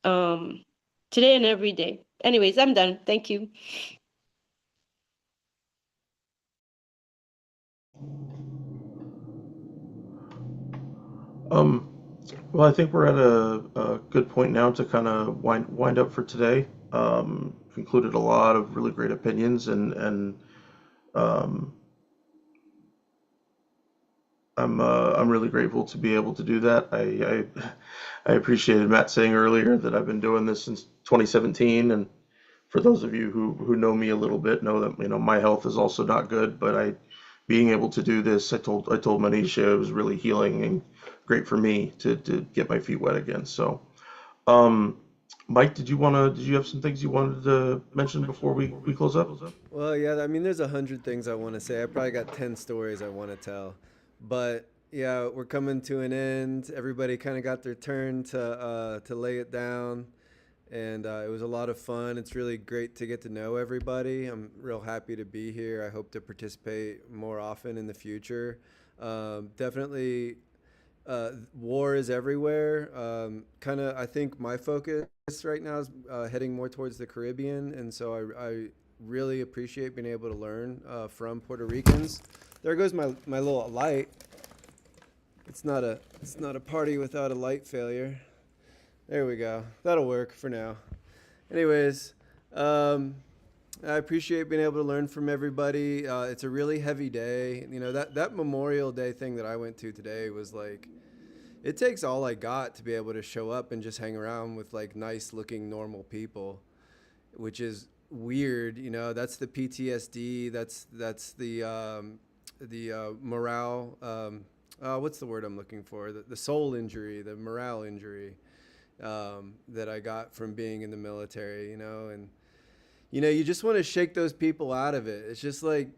um, today and every day. Anyways, I'm done. Thank you. Um, well, I think we're at a good point now to kind of wind up for today. Concluded a lot of really great opinions, and um, I'm really grateful to be able to do that. I appreciated Matt saying earlier that I've been doing this since 2017, and for those of you who know me a little bit know that my health is also not good, but I being able to do this, I told Manisha it was really healing and great for me to get my feet wet again. So, um, Mike, did you have some things you wanted to mention before we close up? Well, yeah, I mean, there's 100 things I want to say. I probably got 10 stories I want to tell. But yeah, we're coming to an end. Everybody kind of got their turn to lay it down. And it was a lot of fun. It's really great to get to know everybody. I'm real happy to be here. I hope to participate more often in the future. Definitely, war is everywhere. Kind of, I think my focus right now is heading more towards the Caribbean, and so I really appreciate being able to learn from Puerto Ricans. There goes my little light. It's not a party without a light failure. There we go. That'll work for now. Anyways, um, I appreciate being able to learn from everybody. It's a really heavy day. That Memorial Day thing that I went to today was like, it takes all I got to be able to show up and just hang around with like nice looking normal people, which is weird. That's the PTSD. That's the morale. What's the word I'm looking for? The soul injury, the morale injury that I got from being in the military. And you just want to shake those people out of it. It's just like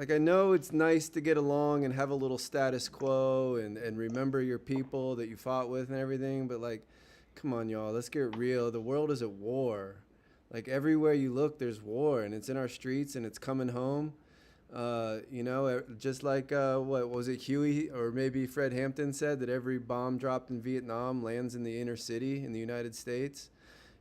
I know it's nice to get along and have a little status quo and remember your people that you fought with and everything, but like, come on, y'all, let's get real. The world is at war. Like everywhere you look, there's war, and it's in our streets, and it's coming home. Just like what was it, Huey or maybe Fred Hampton said that every bomb dropped in Vietnam lands in the inner city in the United States.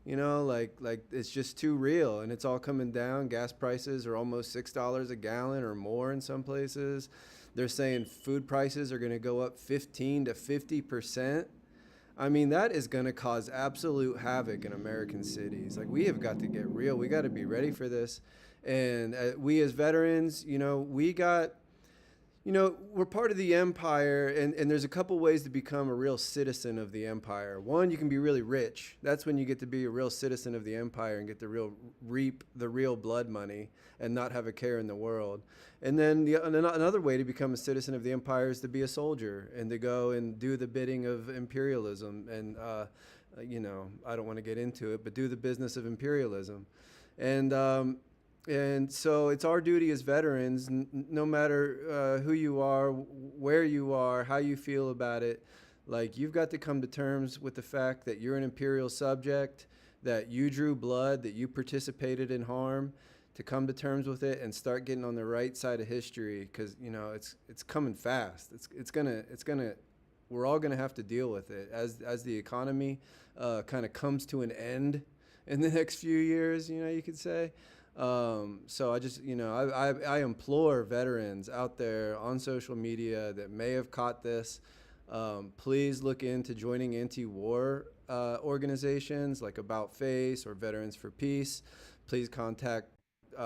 Like it's just too real, and it's all coming down. Gas prices are almost $6 a gallon or more in some places. They're saying food prices are going to go up 15 to 50%. I mean, that is going to cause absolute havoc in American cities. Like, we have got to get real. We got to be ready for this. And we as veterans, we're part of the empire, and there's a couple ways to become a real citizen of the empire. One, you can be really rich. That's when you get to be a real citizen of the empire and get to reap the real blood money and not have a care in the world. And then another way to become a citizen of the empire is to be a soldier and to go and do the bidding of imperialism. And, I don't want to get into it, but do the business of imperialism. And, and so it's our duty as veterans, no matter who you are, where you are, how you feel about it, like you've got to come to terms with the fact that you're an imperial subject, that you drew blood, that you participated in harm, to come to terms with it and start getting on the right side of history, because it's coming fast. It's gonna we're all gonna have to deal with it as the economy kind of comes to an end in the next few years. You could say. So I just, I implore veterans out there on social media that may have caught this, please look into joining anti-war organizations like About Face or Veterans for Peace. Please contact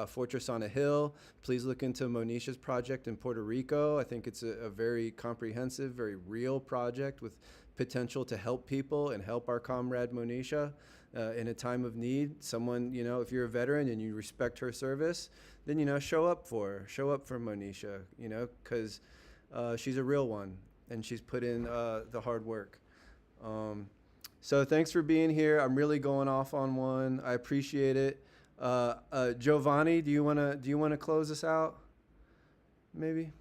Fortress on a Hill. Please look into Monisha's project in Puerto Rico. I think it's a very comprehensive, very real project with potential to help people and help our comrade Monisha in a time of need. Someone, if you're a veteran and you respect her service, then, show up for her, show up for Monisha, because she's a real one and she's put in the hard work. So thanks for being here. I'm really going off on one. I appreciate it. Giovanni, do you wanna close us out? Maybe.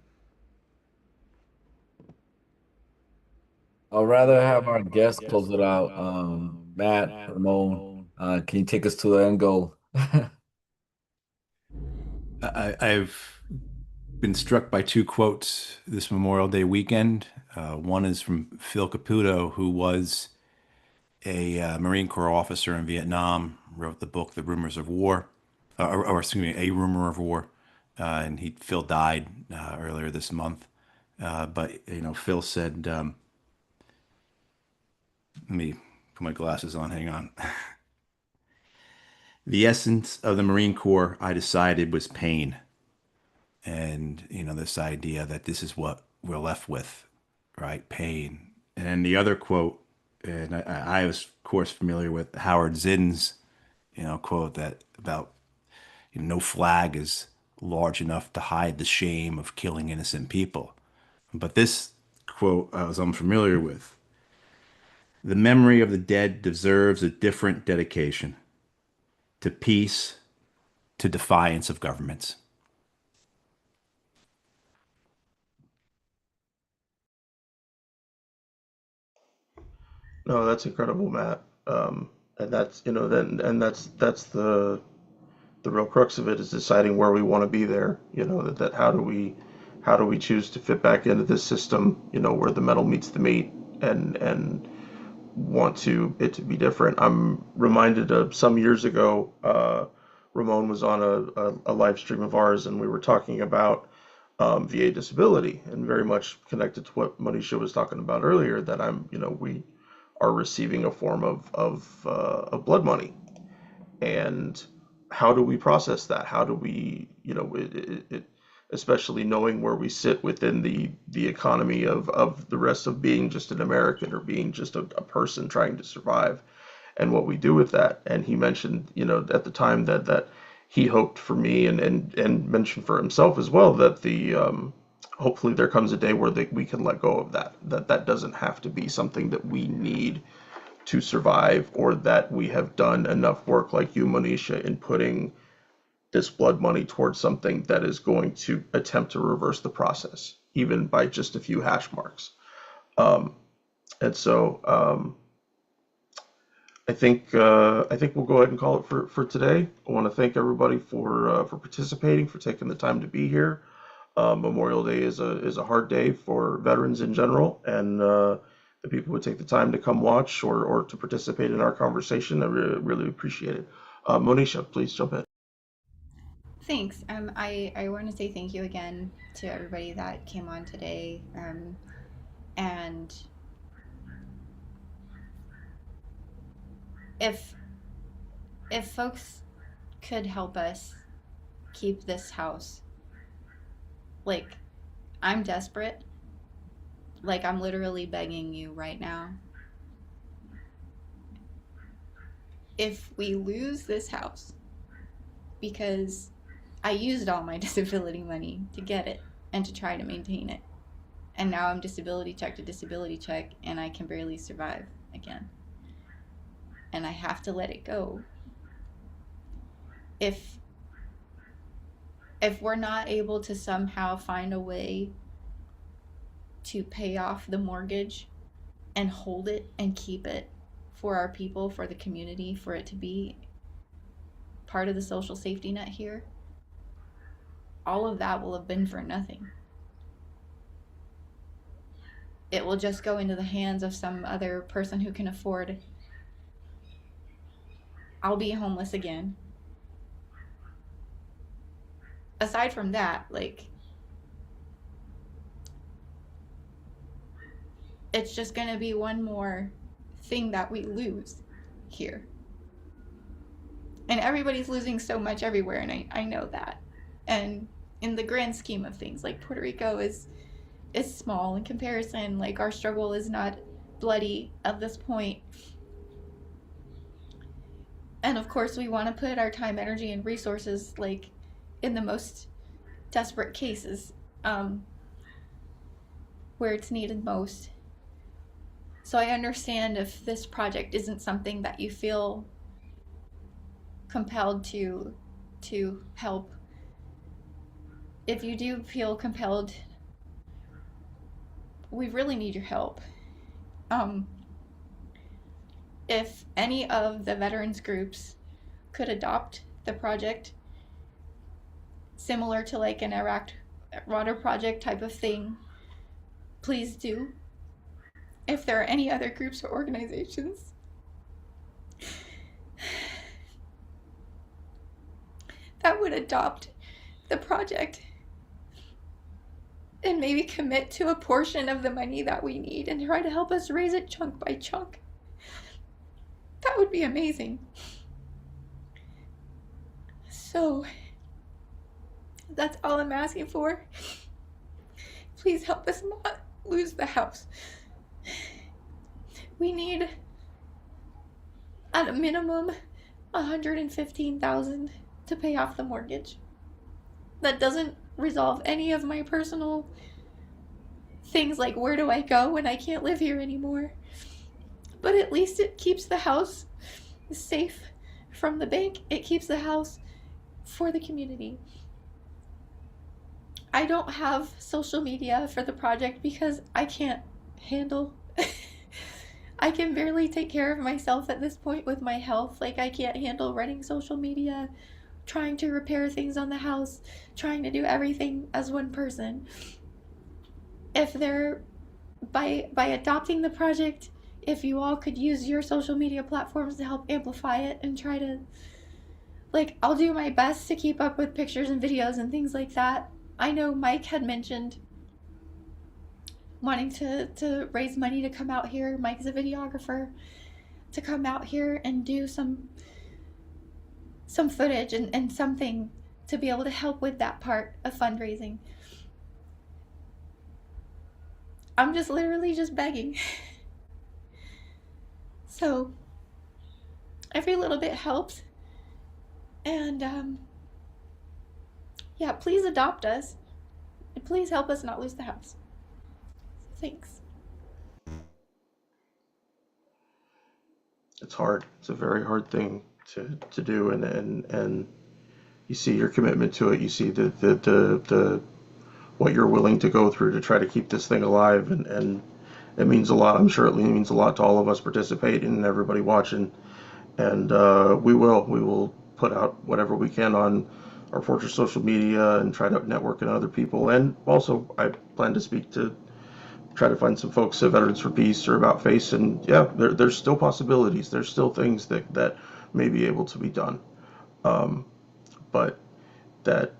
I'd rather have our guests close it out. Matt, Ramon, can you take us to the end goal? I've been struck by two quotes this Memorial Day weekend. One is from Phil Caputo, who was a Marine Corps officer in Vietnam, wrote the book The Rumors of War, or excuse me, A Rumor of War, and Phil died earlier this month. But Phil said, let me put my glasses on. Hang on. The essence of the Marine Corps, I decided, was pain. And, this idea that this is what we're left with, right? Pain. And then the other quote, and I was, of course, familiar with Howard Zinn's, quote that about, no flag is large enough to hide the shame of killing innocent people. But this quote I was unfamiliar with. The memory of the dead deserves a different dedication to peace, to defiance of governments. No, that's incredible, Matt. And that's that's the real crux of it, is deciding where we want to be there. That how do we choose to fit back into this system? Where the metal meets the meat, and want it to be different. I'm reminded of some years ago. Ramon was on a live stream of ours, and we were talking about VA disability, and very much connected to what Monisha was talking about earlier. That we are receiving a form of blood money, and how do we process that? How do we, especially knowing where we sit within the economy of the rest of being just an American, or being just a person trying to survive, and what we do with that. And he mentioned, at the time that he hoped for me, and mentioned for himself as well, that hopefully there comes a day where we can let go of that doesn't have to be something that we need to survive, or that we have done enough work, like you, Monisha, in putting this blood money towards something that is going to attempt to reverse the process, even by just a few hash marks. And so I think we'll go ahead and call it for today. I want to thank everybody for participating, for taking the time to be here. Memorial Day is a hard day for veterans in general, and the people who take the time to come watch, or to participate in our conversation, I really appreciate it. Monisha, please jump in. Thanks. I want to say thank you again to everybody that came on today. And if folks could help us keep this house, like, I'm desperate. Like, I'm literally begging you right now. If we lose this house, because I used all my disability money to get it and to try to maintain it, and now I'm disability check to disability check, and I can barely survive again, and I have to let it go. If we're not able to somehow find a way to pay off the mortgage and hold it and keep it for our people, for the community, for it to be part of the social safety net here, all of that will have been for nothing. It will just go into the hands of some other person who can afford. I'll be homeless again. Aside from that, like, it's just gonna be one more thing that we lose here. And everybody's losing so much everywhere, and I know that. And in the grand scheme of things, like, Puerto Rico is small in comparison. Like, our struggle is not bloody at this point. And of course, we want to put our time, energy, and resources like in the most desperate cases, where it's needed most. So I understand if this project isn't something that you feel compelled to help. If you do feel compelled, we really need your help. If any of the veterans groups could adopt the project, similar to like an Iraq water project type of thing, please do. If there are any other groups or organizations that would adopt the project and maybe commit to a portion of the money that we need and try to help us raise it chunk by chunk, that would be amazing. So that's all I'm asking for. Please help us not lose the house. We need, at a minimum, $115,000 to pay off the mortgage. That doesn't resolve any of my personal things like where do I go when I can't live here anymore. But at least it keeps the house safe from the bank. It keeps the house for the community. I don't have social media for the project because I can't handle I can barely take care of myself at this point with my health. Like, I can't handle running social media, trying to repair things on the house, trying to do everything as one person. If they're, by adopting the project, if you all could use your social media platforms to help amplify it and try to, like, I'll do my best to keep up with pictures and videos and things like that. I know Mike had mentioned wanting to raise money to come out here. Mike's a videographer, to come out here and do some footage and something to be able to help with that part of fundraising. I'm just literally just begging. So every little bit helps. And yeah, please adopt us. And please help us not lose the house. Thanks. It's hard. It's a very hard thing to do, and you see your commitment to it. You see the what you're willing to go through to try to keep this thing alive, and it means a lot. I'm sure it means a lot to all of us participating and everybody watching. And we will put out whatever we can on our Fortress social media and try to network in other people. And also, I plan to speak to try to find some folks at Veterans for Peace or About Face. And yeah, there's still possibilities. There's still things that may be able to be done. But that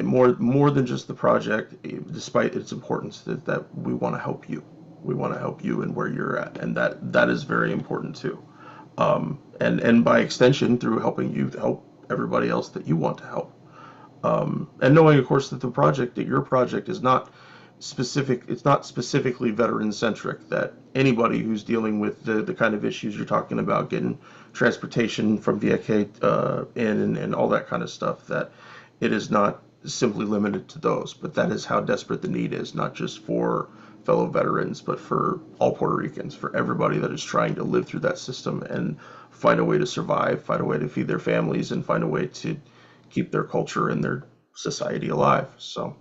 more than just the project, despite its importance, that we want to help you. We want to help you and where you're at, and that is very important too. And by extension, through helping you help everybody else that you want to help. And knowing, of course, that your project is not specific. It's not specifically veteran centric. That anybody who's dealing with the kind of issues you're talking about, getting transportation from Vieques in and all that kind of stuff, that it is not simply limited to those, but that is how desperate the need is, not just for fellow veterans, but for all Puerto Ricans, for everybody that is trying to live through that system and find a way to survive, find a way to feed their families, and find a way to keep their culture and their society alive. So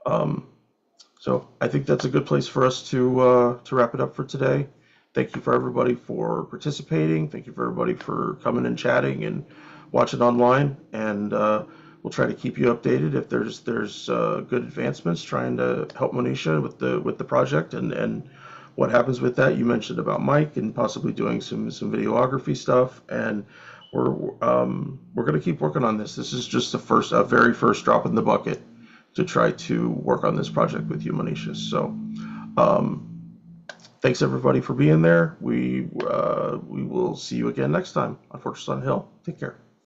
I think that's a good place for us to wrap it up for today. Thank you for everybody for participating. Thank you for everybody for coming and chatting and watching online. And we'll try to keep you updated if there's good advancements trying to help Monisha with the project and what happens with that. You mentioned about Mike and possibly doing some videography stuff, and we're going to keep working on this. This is just a very first drop in the bucket to try to work on this project with you, Monisha. So thanks everybody for being there. We will see you again next time on Fortress on Hill. Take care.